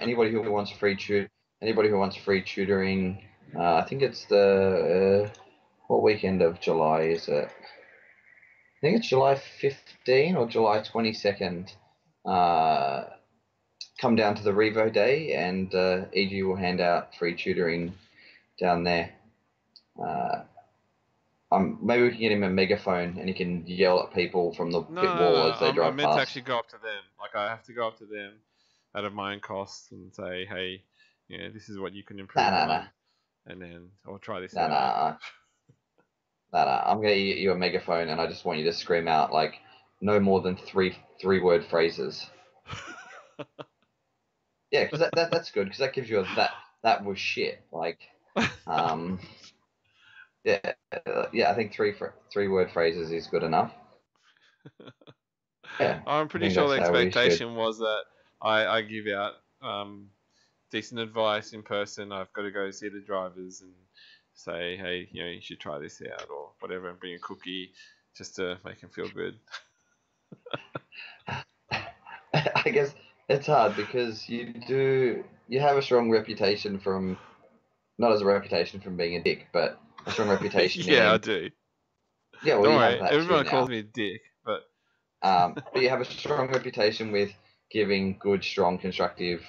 S2: anybody who wants free tutoring, I think it's the what weekend of July is it? I think it's July 15 or July 22nd. Come down to the Revo Day, and EG will hand out free tutoring down there. Maybe we can get him a megaphone, and he can yell at people from the
S1: No,
S2: pit wall as they
S1: I
S2: drive
S1: meant to
S2: past.
S1: actually go up to them. Like I have to go up to them out of my own cost and say, hey, this is what you can improve
S2: Nah, nah, nah,
S1: on, and then I'll try this
S2: nah,
S1: out.
S2: nah, nah, nah. I'm gonna get you a megaphone, and I just want you to scream out like no more than three word phrases. Yeah, because that's good because that gives you a that was shit. Like, um, yeah, yeah. I think three word phrases is good enough. Yeah,
S1: I'm
S2: I
S1: pretty
S2: think
S1: sure
S2: that's
S1: the
S2: how we should.
S1: expectation was that I give out decent advice in person. I've got to go see the drivers and say, hey, you should try this out or whatever, and bring a cookie just to make them feel good.
S2: I guess it's hard because you have a strong reputation from not as a reputation from being a dick, but a strong reputation
S1: Yeah, I
S2: in
S1: do.
S2: yeah. Well,
S1: Don't
S2: you have
S1: worry,
S2: that too
S1: everyone calls
S2: now.
S1: me a dick, but
S2: But you have a strong reputation with giving good, strong, constructive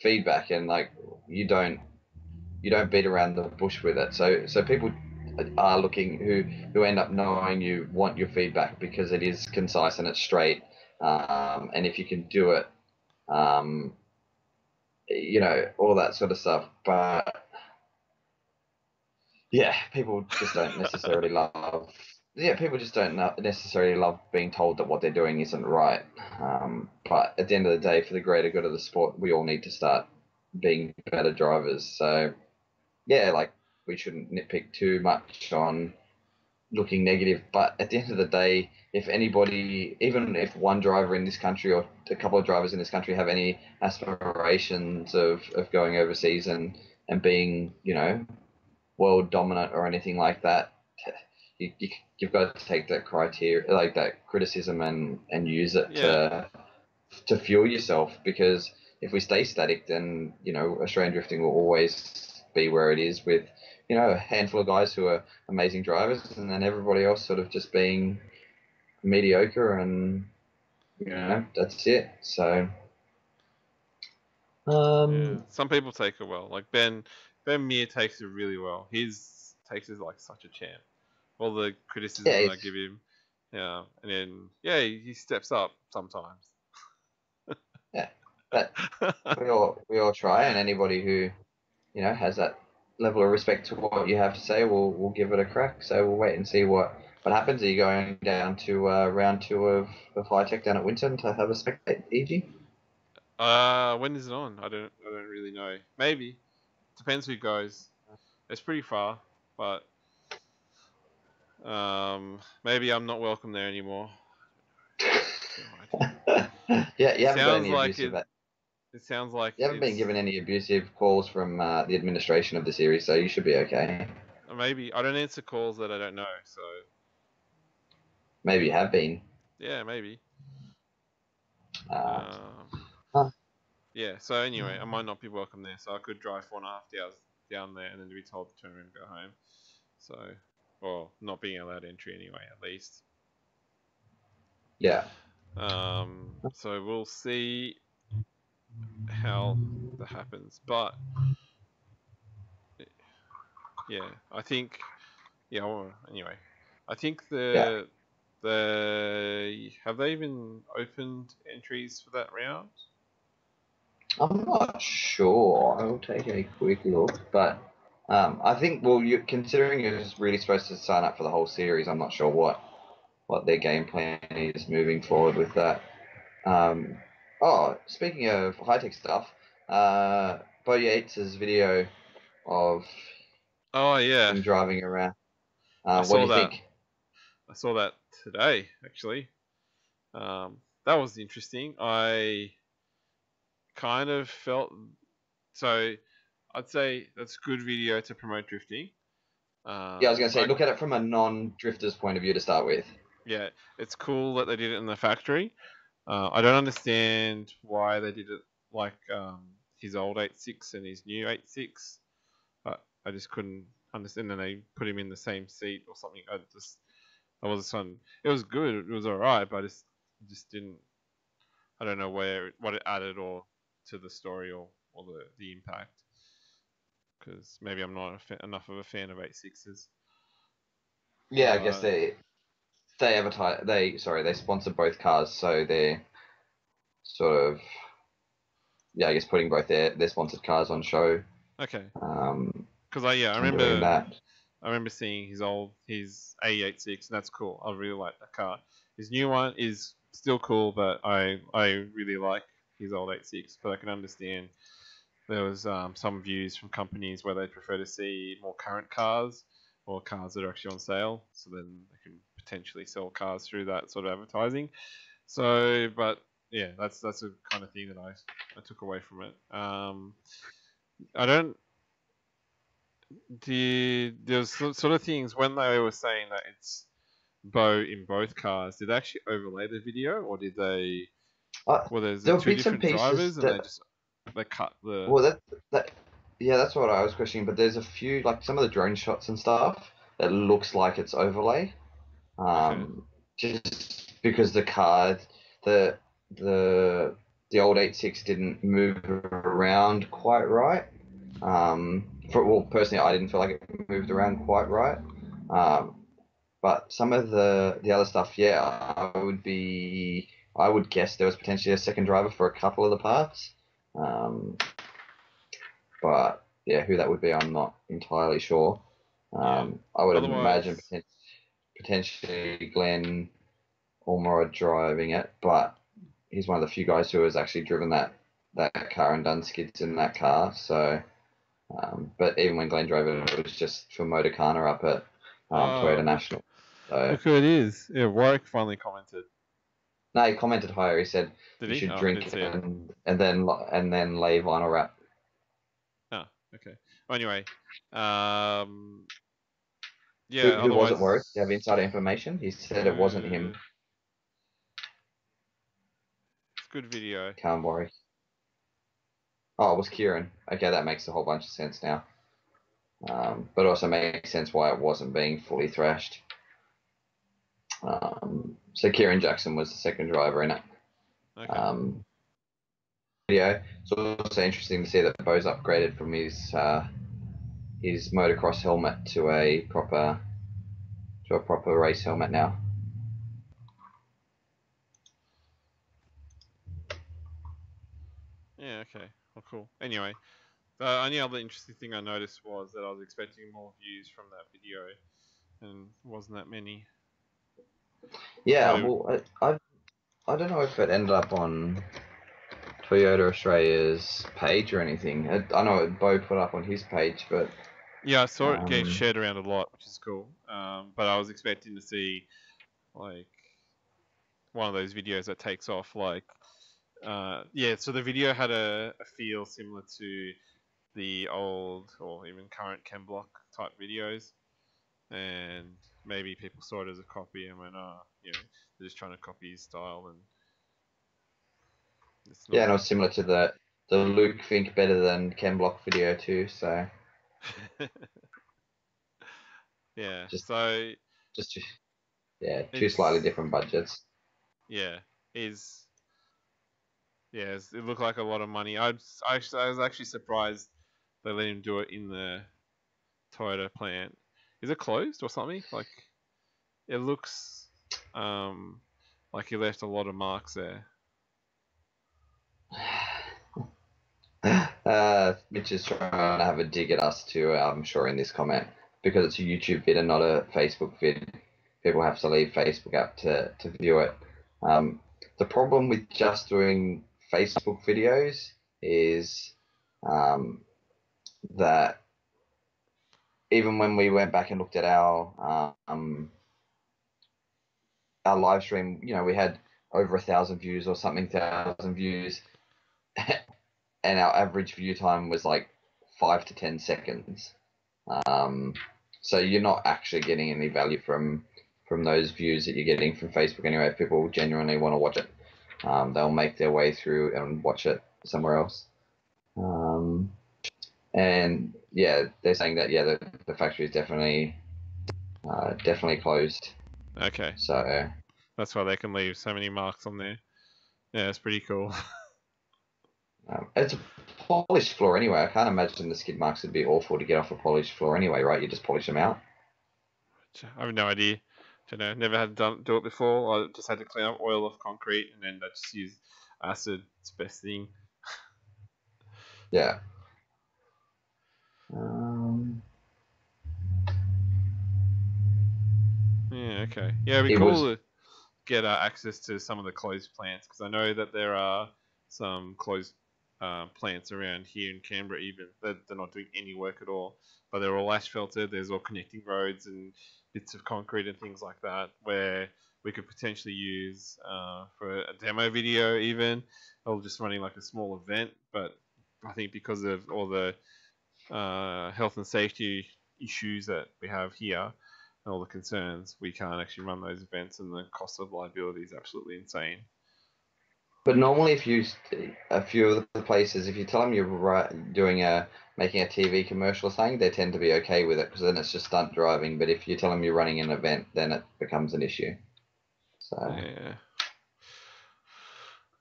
S2: feedback, and like you don't you don't beat around the bush with it. So people are looking who end up knowing you want your feedback because it is concise and it's straight, and if you can do it, um, all that sort of stuff. But yeah, people just don't necessarily love. Yeah, people just don't necessarily love being told that what they're doing isn't right. But at the end of the day, for the greater good of the sport, we all need to start being better drivers. So yeah, like we shouldn't nitpick too much on looking negative. But at the end of the day, if anybody, even if one driver in this country or a couple of drivers in this country have any aspirations of going overseas and being, world dominant or anything like that, you've got to take that criteria, like that criticism, and use it
S1: yeah,
S2: to fuel yourself. Because if we stay static, then Australian drifting will always be where it is with a handful of guys who are amazing drivers, and then everybody else sort of just being mediocre, and that's it. So
S1: yeah.
S2: um,
S1: Some people take it well. Like Ben Meir takes it really well. His takes it like such a champ. All the
S2: yeah,
S1: criticism that I give him, yeah, and then he steps up sometimes.
S2: yeah, but we all try, and anybody who has that level of respect to what you have to say, we'll give it a crack. So we'll wait and see what happens. Are you going down to round two of High Tech down at Winton to have a spectate, EG?
S1: When is it on? I don't really know. Maybe depends who goes. It's pretty far, but maybe I'm not welcome there anymore. No idea.
S2: Yeah, you
S1: It
S2: haven't got
S1: sounds
S2: any
S1: like
S2: abusive.
S1: it. It sounds like
S2: You haven't been
S1: it's
S2: given any abusive calls from the administration of the series, so you should be okay.
S1: maybe I don't answer calls that I don't know. So
S2: Maybe you have been.
S1: yeah, maybe.
S2: Uh,
S1: Um,
S2: huh.
S1: yeah. So anyway, I might not be welcome there. So I could drive 4.5 hours down there and then be told to turn around and go home. So, or not being allowed entry anyway, at least.
S2: Yeah.
S1: So we'll see how that happens. But yeah, I think well, anyway, I think
S2: Yeah.
S1: the have they even opened entries for that round?
S2: I'm not sure. I will take a quick look, but I think you considering you're just really supposed to sign up for the whole series, I'm not sure what their game plan is moving forward with that. Um, speaking of high tech stuff, Bo Yates' video of
S1: Oh yeah,
S2: him driving around.
S1: I
S2: What do
S1: saw
S2: you
S1: that.
S2: think?
S1: I saw that today actually. That was interesting. I kind of felt so. I'd say that's a good video to promote drifting.
S2: Yeah, I was going to say,
S1: Like
S2: look at it from a non-drifter's point of view to start with.
S1: yeah, it's cool that they did it in the factory. I don't understand why they did it like his old 8.6 and his new 8.6. I just couldn't understand. And they put him in the same seat or something. I was fun. It was good. It was alright, but I just didn't. I don't know what it added or to the story or the impact. Because maybe I'm not enough of a fan of 8.6s.
S2: Yeah, I guess
S1: But
S2: they advertise they sponsor both cars, so they're sort of yeah, I guess putting both their sponsored cars on show.
S1: Okay.
S2: Um,
S1: Because I
S2: and doing that.
S1: I remember seeing his A86, and that's cool. I really like that car. His new one is still cool, but I really like his old 86. But I can understand there was some views from companies where they prefer to see more current cars or cars that are actually on sale, so then they can potentially sell cars through that sort of advertising. So, but yeah, that's the kind of thing that I took away from it. I don't. There's sort of things when they were saying that it's Bo in both cars. Did they actually overlay the video, or did they?
S2: Uh,
S1: Well, there's the
S2: there were
S1: two
S2: bits and
S1: different
S2: pieces
S1: drivers, and
S2: that,
S1: they cut the.
S2: well, that, yeah, that's what I was questioning. But there's a few, like some of the drone shots and stuff, that looks like it's overlay.
S1: Okay.
S2: Just because the car, the the the old 86 didn't move around quite right. Well, personally, I didn't feel like it moved around quite right. Um, but some of the other stuff, yeah, I would guess there was potentially a second driver for a couple of the parts. Um, but yeah, who that would be, I'm not entirely sure.
S1: Yeah.
S2: I would imagine
S1: Otherwise,
S2: potentially Glenn Ormrod driving it, but he's one of the few guys who has actually driven that car and done skids in that car. So, but even when Glenn drove it, it was just for Motorcana up at
S1: oh
S2: Toyota National. So
S1: look who it is. Yeah, Warwick finally commented.
S2: no, he commented higher. He said
S1: Did
S2: you
S1: he?
S2: should
S1: Oh, I didn't
S2: drink
S1: see it.
S2: and then lay vinyl wrap.
S1: Oh, okay. Well, anyway, um,
S2: Who
S1: yeah.
S2: was it? Warwick? Do you
S1: Otherwise,
S2: have insider information? He said it wasn't him.
S1: it's good video.
S2: Can't worry. Oh, it was Kieran. Okay, that makes a whole bunch of sense now. But also makes sense why it wasn't being fully thrashed. So Kieran Jackson was the second driver in it.
S1: Okay.
S2: Video. It's also interesting to see that Bo's upgraded from his motocross helmet to a proper race helmet now.
S1: Yeah. Okay. Well, cool. Anyway, the only other interesting thing I noticed was that I was expecting more views from that video, and wasn't that many.
S2: Yeah,
S1: Thought it.
S2: well, I don't know if it ended up on Toyota Australia's page or anything. I know Bo put up on his page, but
S1: Yeah, I saw it get
S2: um,
S1: shared around a lot, which is cool. But I was expecting to see like one of those videos that takes off. Like, yeah. So the video had a feel similar to the old or even current Ken Block type videos, and maybe people saw it as a copy and went, "Oh, they're just trying to copy his style," and it's
S2: yeah,
S1: not.
S2: and it was similar to the Luke Think Better Than Ken Block video too. So
S1: Yeah.
S2: just
S1: So
S2: just yeah, two slightly
S1: it's
S2: different budgets.
S1: yeah is yeah it looked like a lot of money. I was actually surprised they let him do it in the Toyota plant. Is it closed or something? Like it looks like he left a lot of marks there.
S2: Mitch is trying to have a dig at us too, I'm sure, in this comment, because it's a YouTube vid and not a Facebook vid. People have to leave Facebook app to view it. The problem with just doing Facebook videos is that even when we went back and looked at our live stream, we had over 1,000 views or something, 1,000 views, and our average view time was like 5 to 10 seconds. So you're not actually getting any value from those views that you're getting from Facebook anyway. If people genuinely want to watch it, they'll make their way through and watch it somewhere else. And yeah, they're saying that the factory is definitely closed.
S1: Okay,
S2: So
S1: that's why they can leave so many marks on there. Yeah, it's pretty cool.
S2: it's a polished floor anyway. I can't imagine the skid marks would be awful to get off a polished floor anyway, right? You just polish them out.
S1: I have no idea. Don't know. Never had to do it before. I just had to clean up oil off concrete, and then I just use acid. It's the best thing.
S2: Yeah.
S1: Yeah, okay. Yeah, it'd be
S2: It
S1: cool
S2: was
S1: to get access to some of the closed plants because I know that there are some closed plants around here in Canberra even. They're not doing any work at all, but they're all asphalted. There's all connecting roads and bits of concrete and things like that where we could potentially use for a demo video even, or just running like a small event. But I think because of all the health and safety issues that we have here and all the concerns, we can't actually run those events, and the cost of liability is absolutely insane.
S2: But normally, if you a few of the places, if you tell them you're making a TV commercial or something, they tend to be okay with it because then it's just stunt driving. But if you tell them you're running an event, then it becomes an issue. So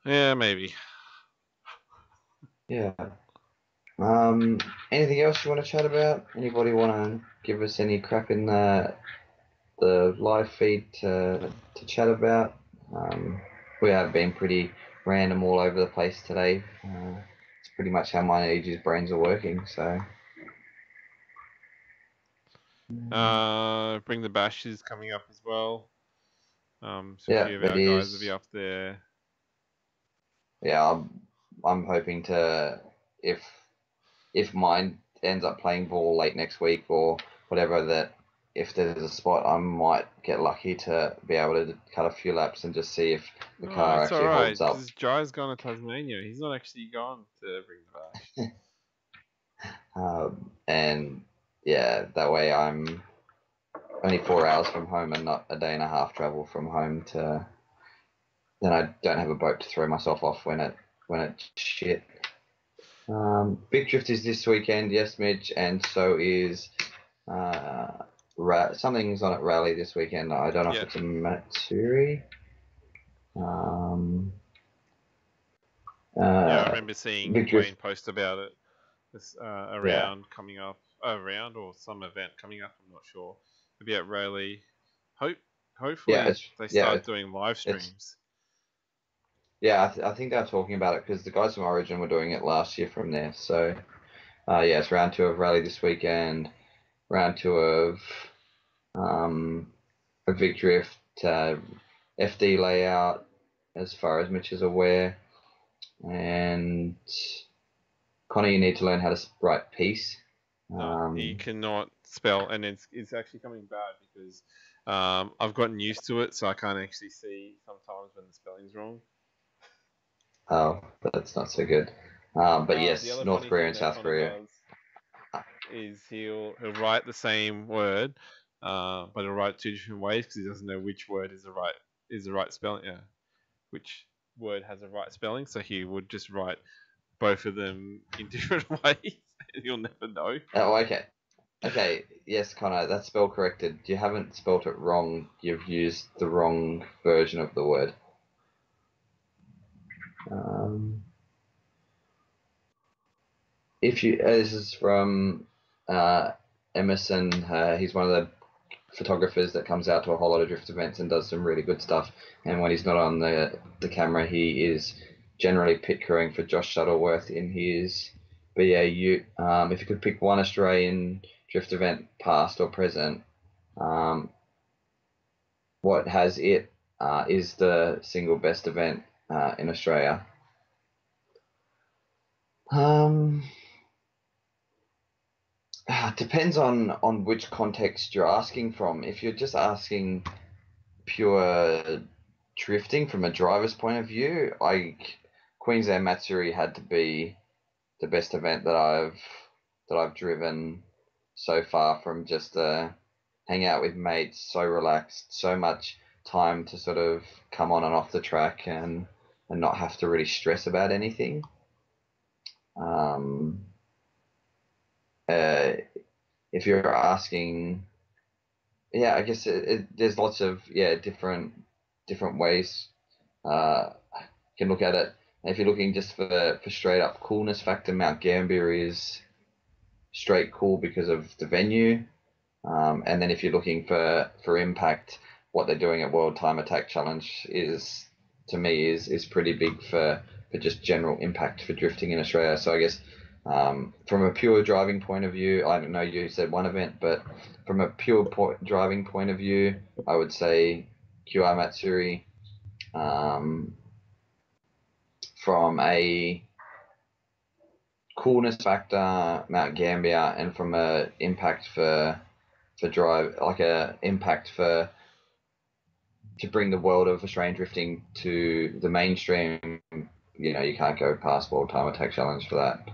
S1: yeah, maybe.
S2: Yeah. Anything else you want to chat about? Anybody want to give us any crap in the live feed to chat about? We have been pretty random all over the place today. It's pretty much how my age's brains are working. So.
S1: Bring the Bash is coming up as well. So
S2: yeah,
S1: a few of our guys will be up there.
S2: Yeah, I'm hoping to, if mine ends up playing ball late next week or whatever, that if there's a spot, I might get lucky to be able to cut a few laps and just see if the car actually holds up.
S1: Jai's gone to Tasmania. He's not actually gone to bring the
S2: Bash. And yeah, that way I'm only 4 hours from home and not a day and a half travel from home to. Then I don't have a boat to throw myself off when it's shit. Big Drift is this weekend, yes, Midge, and so is something's on at Rally this weekend. I don't know if it's a Matsuri.
S1: I remember seeing Wayne post about it. This coming up, around or some event coming up. I'm not sure. Maybe at Rally. Hopefully they start doing live streams.
S2: I think they're talking about it because the guys from Origin were doing it last year from there. So, it's round 2 of Rally this weekend, round 2 of Vic Drift, FD layout, as far as Mitch is aware. And Connor, you need to learn how to write peace.
S1: No, he cannot spell, and it's actually coming bad because I've gotten used to it, so I can't actually see sometimes when the spelling's wrong.
S2: Oh, that's not so good. But yes, North Korea and South Korea.
S1: Is he'll write the same word, but he'll write 2 different ways because he doesn't know which word is the right spelling. Yeah, which word has the right spelling. So he would just write both of them in different ways, and you'll never know.
S2: Oh, okay. Okay, yes, Connor, that's spell corrected. You haven't spelt it wrong. You've used the wrong version of the word. This is from Emerson. He's one of the photographers that comes out to a whole lot of drift events and does some really good stuff. And when he's not on the camera, he is generally pit crewing for Josh Shuttleworth in his BA Ute. If you could pick one Australian drift event, past or present, what has it is the single best event in Australia. Depends on which context you're asking from. If you're just asking pure drifting from a driver's point of view, Queensland Matsuri had to be the best event that I've driven so far, from just hang out with mates, so relaxed, so much time to sort of come on and off the track and not have to really stress about anything. If you're asking, I guess there's lots of different ways you can look at it. If you're looking just for straight up coolness factor, Mount Gambier is straight cool because of the venue. And then if you're looking for impact, what they're doing at World Time Attack Challenge is, to me, is pretty big for just general impact for drifting in Australia. So I guess From a pure driving point of view, I don't know, you said one event, but from a pure driving point of view, I would say QR Matsuri. From a coolness factor, Mount Gambier, and from a impact for drive, like a impact for to bring the world of Australian drifting to the mainstream. You can't go past World Time Attack Challenge for that.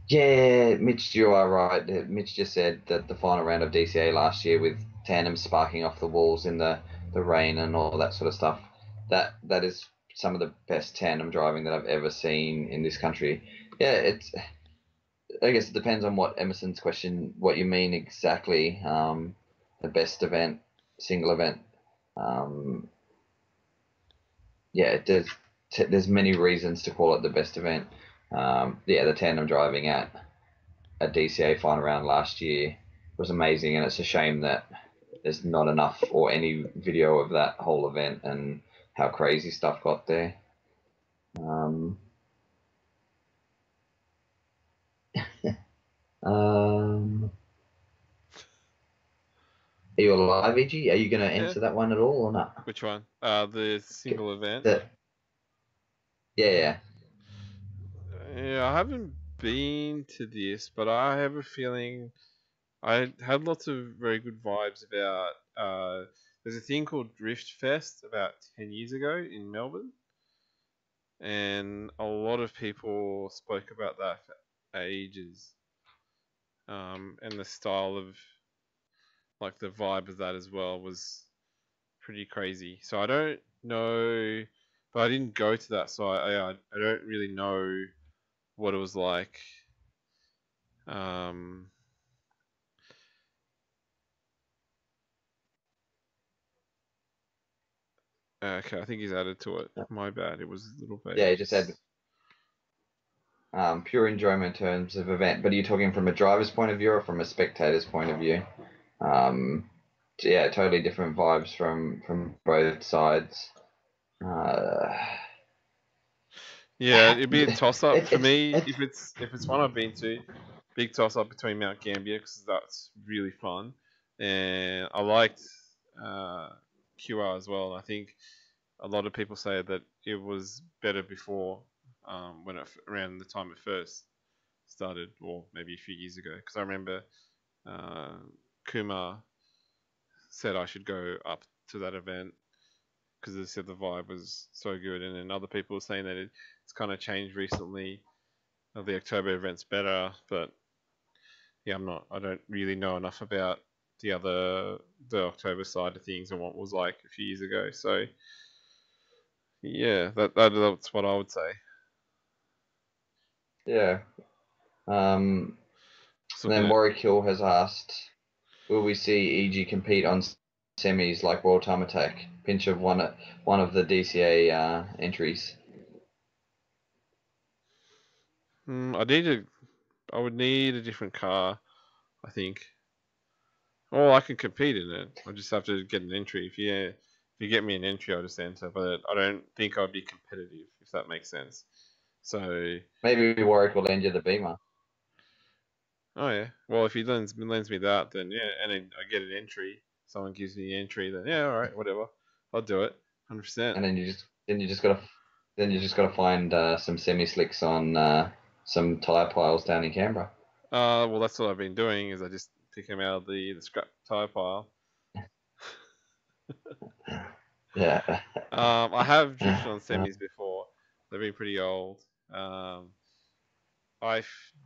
S2: Yeah, Mitch, you are right. Mitch just said that the final round of DCA last year with tandems sparking off the walls in the rain and all that sort of stuff, that is some of the best tandem driving that I've ever seen in this country. Yeah, I guess it depends on what Emerson's question, what you mean exactly. The best event, single event. Yeah, there's many reasons to call it the best event. The tandem driving at a DCA final round last year was amazing, and it's a shame that there's not enough or any video of that whole event and how crazy stuff got there. Are you alive, EG? Are you going to answer that one at all or not?
S1: Which one? The single event?
S2: Yeah.
S1: Yeah, I haven't been to this, but I have a feeling I had lots of very good vibes about. There's a thing called Drift Fest about 10 years ago in Melbourne, and a lot of people spoke about that for ages. And the style of, like, the vibe of that as well was pretty crazy. So I don't know, but I didn't go to that, so I don't really know what it was like. Okay, I think he's added to it. My bad, it was a little bit.
S2: Yeah, he just said pure enjoyment in terms of event. But are you talking from a driver's point of view or from a spectator's point of view? Yeah, totally different vibes from both sides.
S1: Yeah, it'd be a toss up for me if it's one I've been to. Big toss up between Mount Gambier because that's really fun, and I liked QR as well. I think a lot of people say that it was better before when around the time it first started, or maybe a few years ago. Because I remember Kumar said I should go up to that event because they said the vibe was so good, and then other people were saying that it's kind of changed recently. The October event's better, but yeah, I don't really know enough about the October side of things and what it was like a few years ago. So yeah, that's what I would say.
S2: Yeah. And then Warwick Hill has asked, will we see EG compete on semis like World Time Attack? Pinch of one of the DCA entries.
S1: I would need a different car, I think. Or I can compete in it. I just have to get an entry. If you get me an entry, I'll just enter. But I don't think I'd be competitive, if that makes sense. So
S2: maybe Warwick will lend you the Beamer.
S1: Oh yeah. Well, if he lends me that, then yeah, and then I get an entry. Someone gives me the entry, then yeah, all right, whatever. I'll do it, 100%.
S2: And then you just gotta find some semi slicks on some tire piles down in Canberra.
S1: Well, that's what I've been doing. Is I just pick them out of the scrap tire pile.
S2: Yeah.
S1: I have drifted on semis before. They've been pretty old. I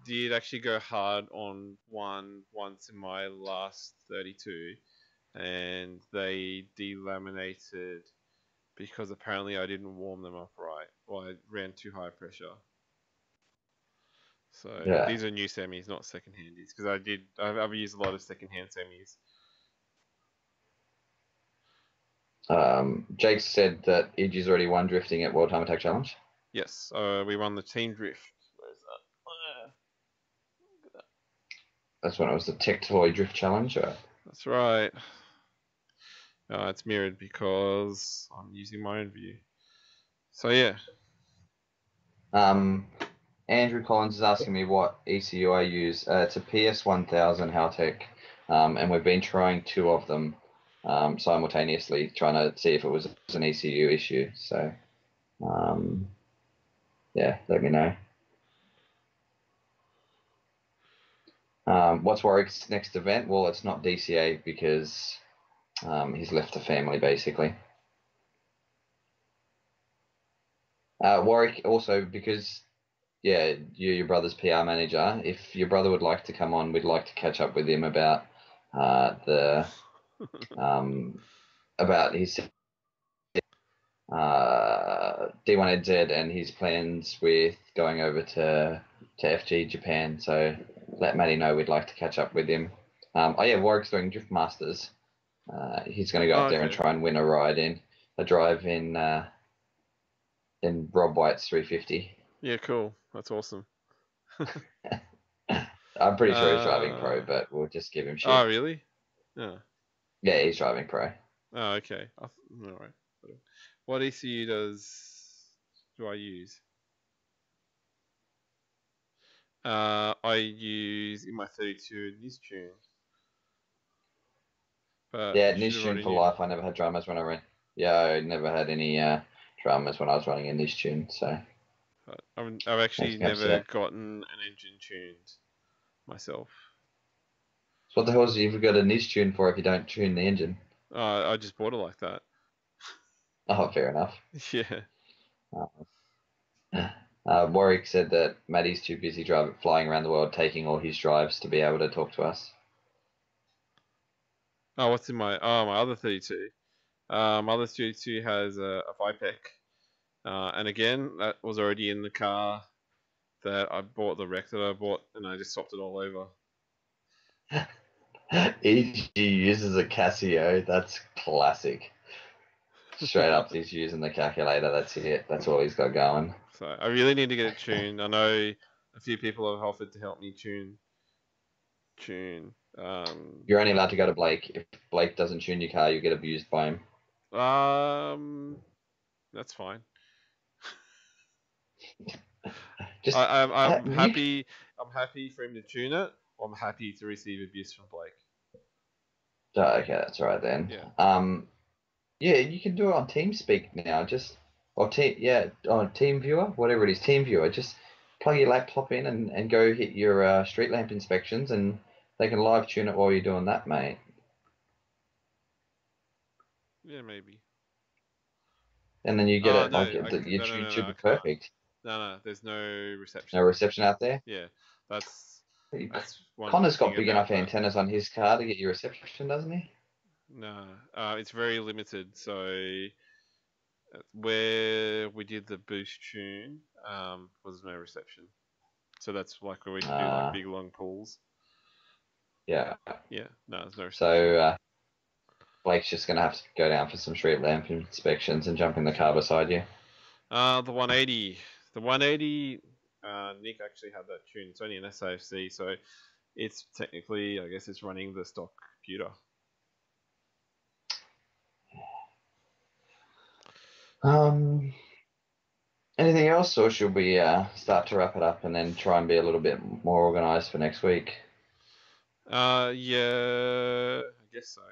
S1: did actually go hard on one once in my last 32, and they delaminated because apparently I didn't warm them up right, or I ran too high pressure. So
S2: yeah.
S1: These are new semis, not second handies, because I've used a lot of second hand semis.
S2: Jake said that EG's already won drifting at World Time Attack Challenge.
S1: Yes, we won the team drift. Where's that?
S2: That's when it was the Tech Toy Drift Challenge. Or?
S1: That's right. It's mirrored because I'm using my own view. So yeah.
S2: Andrew Collins is asking me what ECU I use. It's a PS1000 Haltech, and we've been trying two of them simultaneously, trying to see if it was an ECU issue. So, yeah, let me know. What's Warwick's next event? Well, it's not DCA because he's left the family, basically. Warwick also because, yeah, you're your brother's PR manager. If your brother would like to come on, we'd like to catch up with him about the about his D1NZ and his plans with going over to FG Japan. So let Matty know we'd like to catch up with him. Oh yeah, Warwick's doing Drift Masters. He's going to go up there and try and win a ride in a drive in Rob White's 350.
S1: Yeah, cool. That's awesome.
S2: I'm pretty sure he's driving pro, but we'll just give him shit.
S1: Oh, really? Yeah.
S2: Yeah, he's driving pro.
S1: Oh, okay. All right. What ECU do I use? I use in my 32 Nistune.
S2: Yeah, Nistune for life. I never had dramas when I ran. Yeah, I never had any dramas when I was running in Nistune. So
S1: I've actually never gotten an engine tuned myself.
S2: So what the hell is you got a Nistune for if you don't tune the engine?
S1: I just bought it like that.
S2: Oh, fair enough.
S1: Yeah.
S2: Warwick said that Matty's too busy flying around the world taking all his drives to be able to talk to us.
S1: Oh, what's in my other 32? My other 32 has a Vipec. And again, that was already in the car that I bought, the wreck that I bought, and I just swapped it all over.
S2: EG uses a Casio. That's classic. Straight up, he's using the calculator. That's it. That's all he's got going.
S1: So I really need to get it tuned. I know a few people have offered to help me tune.
S2: You're only allowed to go to Blake. If Blake doesn't tune your car, you get abused by him.
S1: That's fine. I'm happy. I'm happy for him to tune it. I'm happy to receive abuse from Blake.
S2: Oh, okay, that's all right then.
S1: Yeah.
S2: Yeah, you can do it on TeamSpeak now. On TeamViewer, whatever it is, TeamViewer. Just plug your laptop in and go hit your street lamp inspections, and they can live tune it while you're doing that, mate.
S1: Yeah, maybe.
S2: And then you get it. Your tune should be perfect.
S1: No, there's no reception.
S2: No reception out there?
S1: Yeah, that's one.
S2: Connor's got big enough antennas on his car to get your reception, doesn't he?
S1: No, it's very limited. So where we did the boost tune, was no reception. So that's like where we can do like big long pulls.
S2: Yeah.
S1: Yeah, no, there's no reception.
S2: So Blake's just going to have to go down for some street lamp inspections and jump in the car beside you.
S1: The 180. The 180, Nick actually had that tune. It's only an SAFC, so it's technically, I guess it's running the stock computer.
S2: Anything else, or should we start to wrap it up and then try and be a little bit more organised for next week?
S1: Yeah, I guess so.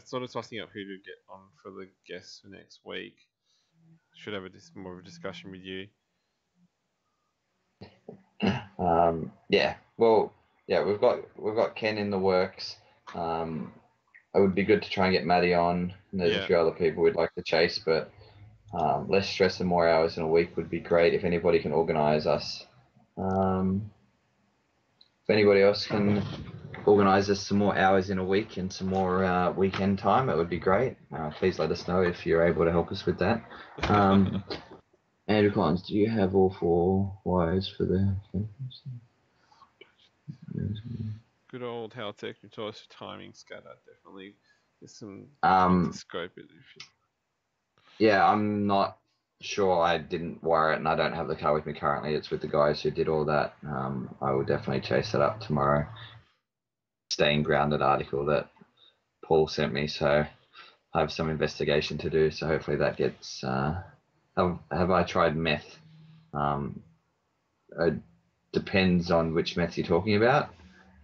S1: Sort of tossing up who to get on for the guests for next week. Should have more of a discussion with you.
S2: We've got Ken in the works. It would be good to try and get Matty on. There's a few other people we'd like to chase, but less stress and more hours in a week would be great if anybody can organise us. If anybody else can organise us some more hours in a week and some more weekend time, it would be great. Please let us know if you're able to help us with that. Andrew Collins, do you have all 4 wires for the...
S1: Good old Haltech choice timing scatter, definitely. There's some scope.
S2: Yeah, I'm not sure. I didn't wire it, and I don't have the car with me currently. It's with the guys who did all that. I will definitely chase it up tomorrow. Staying grounded article that Paul sent me, so I have some investigation to do. So hopefully that gets have I tried meth? It depends on which meth you're talking about.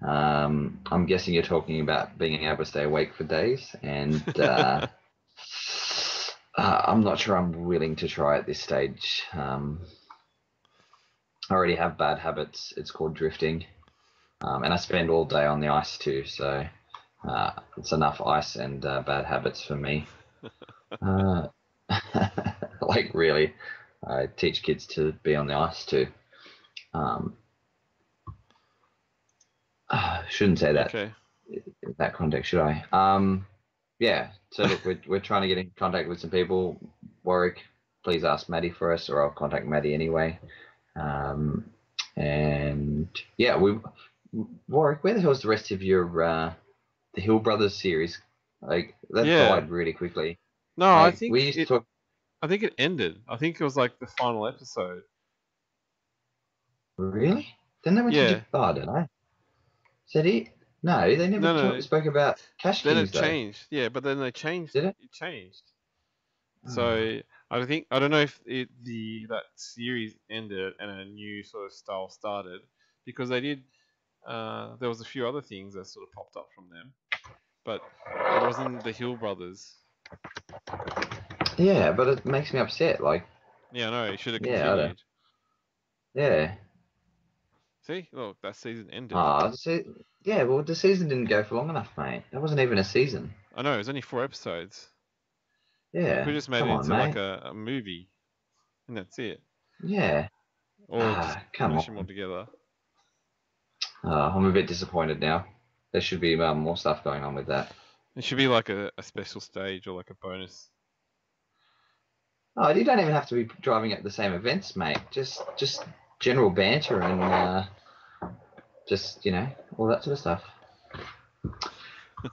S2: I'm guessing you're talking about being able to stay awake for days, and I'm not sure I'm willing to try at this stage. I already have bad habits. It's called drifting, and I spend all day on the ice too. So it's enough ice and bad habits for me. Like really, I teach kids to be on the ice too. Um, shouldn't say that
S1: Okay.
S2: in that context, should I? Yeah. So look, we're trying to get in contact with some people. Warwick, please ask Maddie for us, or I'll contact Maddie anyway. And yeah, Warwick, where the hell's the rest of your the Hill Brothers series? Like that
S1: Yeah.
S2: died really quickly.
S1: No,
S2: Like we used to talk.
S1: I think it ended. I think it was like the final episode.
S2: Really? Then they went to
S1: Yeah.
S2: Japan. Oh, I don't know. Said he? No, they never
S1: No.
S2: spoke about Cash
S1: Then
S2: Kings
S1: it
S2: though.
S1: changed. Yeah, but then they changed.
S2: Did it?
S1: It changed.
S2: Oh.
S1: So I don't know if that series ended and a new sort of style started because they did. There was a few other things that sort of popped up from them, but it wasn't the Hill Brothers.
S2: Yeah, but it makes me upset. Like,
S1: Yeah, no, it should have
S2: yeah, I don't.
S1: continued.
S2: Yeah.
S1: See, look, that season ended.
S2: Ah, yeah. Well, the season didn't go for long enough, mate. That wasn't even a season.
S1: I know it was only 4 episodes. They
S2: Yeah.
S1: could have just made
S2: Come
S1: it
S2: on,
S1: into like
S2: mate.
S1: a movie, and that's it,
S2: Yeah.
S1: or just
S2: Ah, come
S1: mash them all
S2: on.
S1: together.
S2: I'm a bit disappointed now. There should be more stuff going on with that.
S1: It should be like a special stage or like a bonus.
S2: Oh, you don't even have to be driving at the same events, mate. Just general banter and just all that sort of stuff.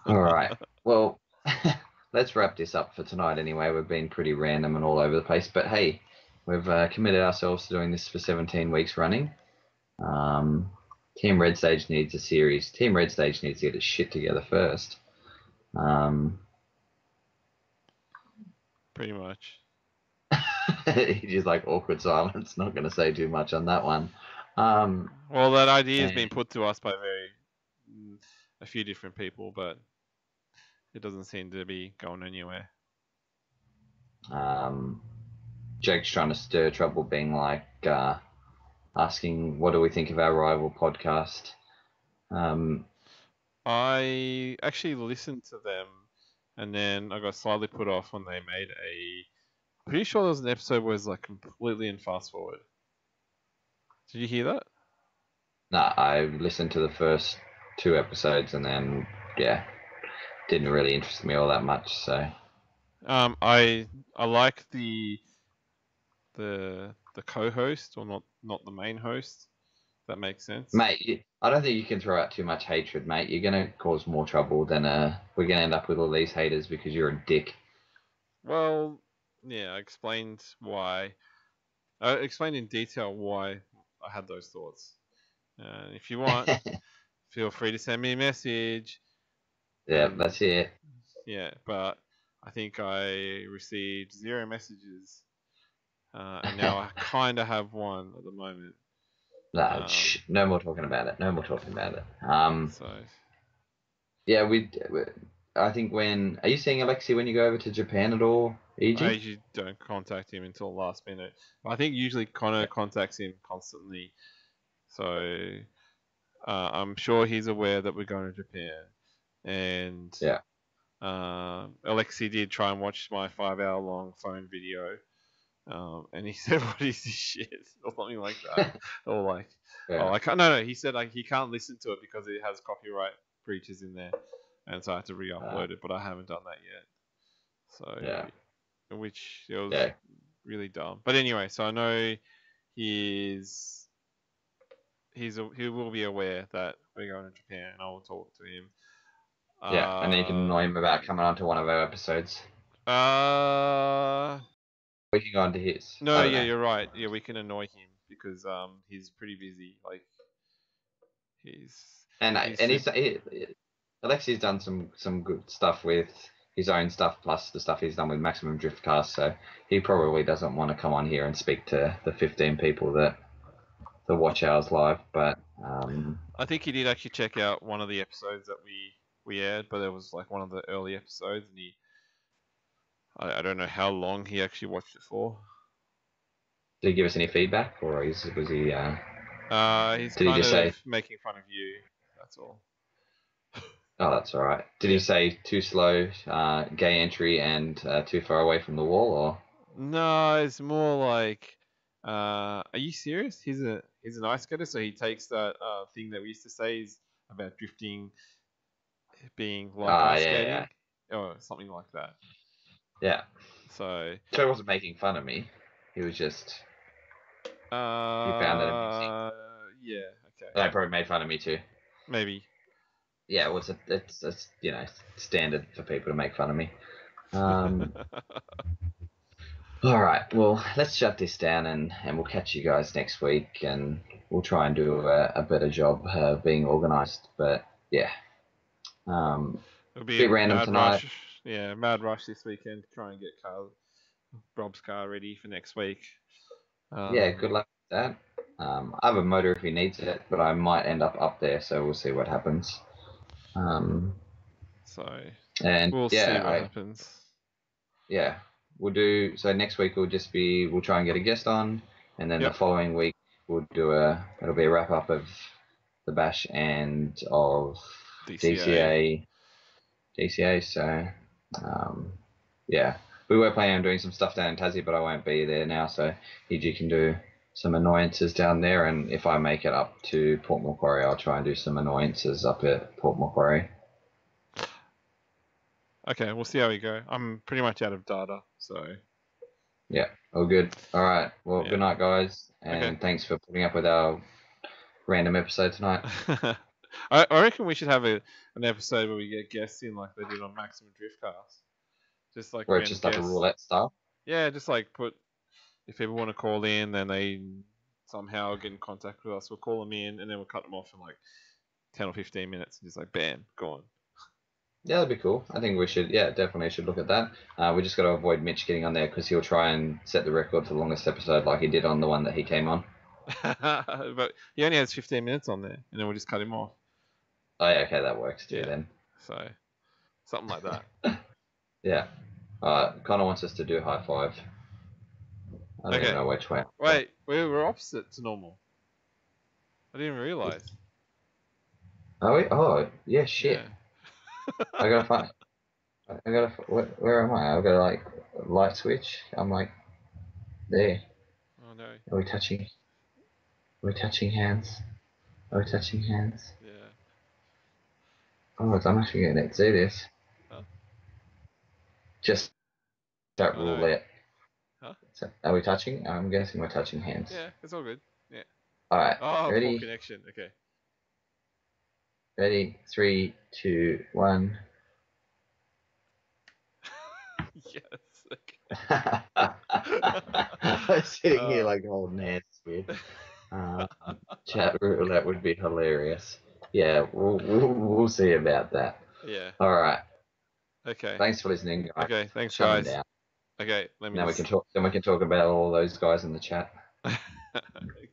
S2: All right. Well, let's wrap this up for tonight. Anyway, we've been pretty random and all over the place, but hey, we've committed ourselves to doing this for 17 weeks running. Team Red Stage needs a series. Team Red Stage needs to get its shit together first.
S1: Pretty much.
S2: He's like awkward silence. Not going to say too much on that one.
S1: Well, that idea has
S2: and,
S1: been put to us by a few different people, but it doesn't seem to be going anywhere.
S2: Jake's trying to stir trouble, being like asking, "What do we think of our rival podcast?"
S1: I actually listened to them, and then I got slightly put off when they made I'm pretty sure there was an episode where it's like completely in fast forward. Did you hear that?
S2: No, I listened to the first 2 episodes and then didn't really interest me all that much. So
S1: I like the co-host, or not the main host. If that makes sense.
S2: mate, I don't think you can throw out too much hatred, mate. You're gonna cause more trouble than we're gonna end up with all these haters because you're a dick.
S1: Well, yeah, I explained why. I explained in detail why I had those thoughts. If you want, feel free to send me a message.
S2: Yeah, that's it.
S1: Yeah, but I think I received 0 messages, and now I kind of have one at the moment.
S2: No, no more talking about it. No more talking about it.
S1: So
S2: yeah, I think are you seeing Alexi when you go over to Japan at all, EG?
S1: I usually don't contact him until last minute. I think usually Connor contacts him constantly, so I'm sure he's aware that we're going to Japan. And
S2: yeah,
S1: Alexi did try and watch my 5-hour-long phone video, and he said, "What is this shit?" or something like that, or like,
S2: yeah.
S1: "Oh, I can't." No, he said like he can't listen to it because it has copyright breaches in there, and so I had to re-upload it. But I haven't done that yet. So
S2: yeah,
S1: which it was really dumb. But anyway, so I know he will be aware that we're going to Japan, and I will talk to him.
S2: Yeah, and then you can annoy him about coming onto one of our episodes. We can go on to his.
S1: No, yeah, you're right. Yeah, we can annoy him because he's pretty busy. Like he's
S2: Alexi's done some good stuff with his own stuff plus the stuff he's done with Maximum Driftcast. So he probably doesn't want to come on here and speak to the 15 people that watch ours live. But
S1: I think he did actually check out one of the episodes that we aired, but it was like one of the early episodes, and I don't know how long he actually watched it for.
S2: did he give us any feedback, or was he?
S1: He's
S2: Did he
S1: kind
S2: just
S1: of
S2: say-
S1: making fun of you. That's all.
S2: Oh, that's all right. Did he say too slow, gay entry, and too far away from the wall, or?
S1: No, it's more like, are you serious? He's an ice skater, so he takes that thing that we used to say is about drifting being like ice
S2: Yeah,
S1: skating, or something like that.
S2: yeah.
S1: So
S2: So he wasn't making fun of me. He was just. found that amusing.
S1: Yeah, okay,
S2: They probably made fun of me too.
S1: maybe.
S2: Yeah, well, it's standard for people to make fun of me. All right, well, let's shut this down and we'll catch you guys next week, and we'll try and do a better job being organised. But yeah,
S1: It'll be
S2: bit
S1: a
S2: random
S1: mad
S2: tonight.
S1: rush. Yeah, mad rush this weekend to try and get Rob's car ready for next week.
S2: Yeah, good luck with that. I have a motor if he needs it, but I might end up there, so we'll see what happens.
S1: So
S2: And
S1: we'll see
S2: yeah,
S1: what happens.
S2: yeah, we'll do. So next week we'll try and get a guest on, and then
S1: Yep.
S2: the following week it'll be a wrap up of the bash and of
S1: DCA.
S2: DCA. So yeah, we were planning on doing some stuff down in Tassie, but I won't be there now. So EG can do some annoyances down there, and if I make it up to Port Macquarie, I'll try and do some annoyances up at Port Macquarie.
S1: Okay, we'll see how we go. I'm pretty much out of data, so
S2: Yeah, all good. All right. Well,
S1: Yeah.
S2: good night, guys, and
S1: Okay.
S2: thanks for putting up with our random episode tonight.
S1: I reckon we should have an episode where we get guests in like they did on Maximum Driftcast. Just like
S2: Where it's
S1: random
S2: just like a
S1: guests.
S2: roulette style.
S1: Yeah, just like if people want to call in, then they somehow get in contact with us. We'll call them in, and then we'll cut them off in like 10 or 15 minutes, and just like bam, gone.
S2: Yeah, that'd be cool. I think we should, definitely should look at that. We just got to avoid Mitch getting on there because he'll try and set the record for the longest episode like he did on the one that he came on.
S1: But he only has 15 minutes on there, and then we'll just cut him off.
S2: Oh, yeah, okay, that works too
S1: Yeah.
S2: then.
S1: So, something like that.
S2: Yeah. Connor wants us to do high five. I don't even know which way.
S1: Wait, we were opposite to normal. I didn't even realize.
S2: Are we? Oh, yeah, shit.
S1: Yeah.
S2: I gotta find. Where am I? I've got like light switch. I'm like there.
S1: Oh no.
S2: Are we touching? Are we touching hands? Are we touching hands?
S1: Yeah.
S2: Oh, I'm actually getting to see this.
S1: Huh?
S2: Just that
S1: Oh, no.
S2: roulette.
S1: Huh?
S2: So, are we touching? I'm guessing we're touching hands.
S1: Yeah, it's all good. Yeah.
S2: All right.
S1: Oh, poor
S2: ready?
S1: connection. Okay.
S2: Ready? 3, 2, 1.
S1: Yes. Okay.
S2: I'm sitting here like holding hands with. Chat roulette would be hilarious. Yeah, we'll see about that.
S1: Yeah.
S2: All right.
S1: Okay.
S2: Thanks for listening, guys.
S1: Okay. Thanks,
S2: Shut 'em
S1: guys.
S2: down.
S1: Okay. Let me.
S2: Now we can talk. Then we can talk about all those guys in the chat.
S1: Okay.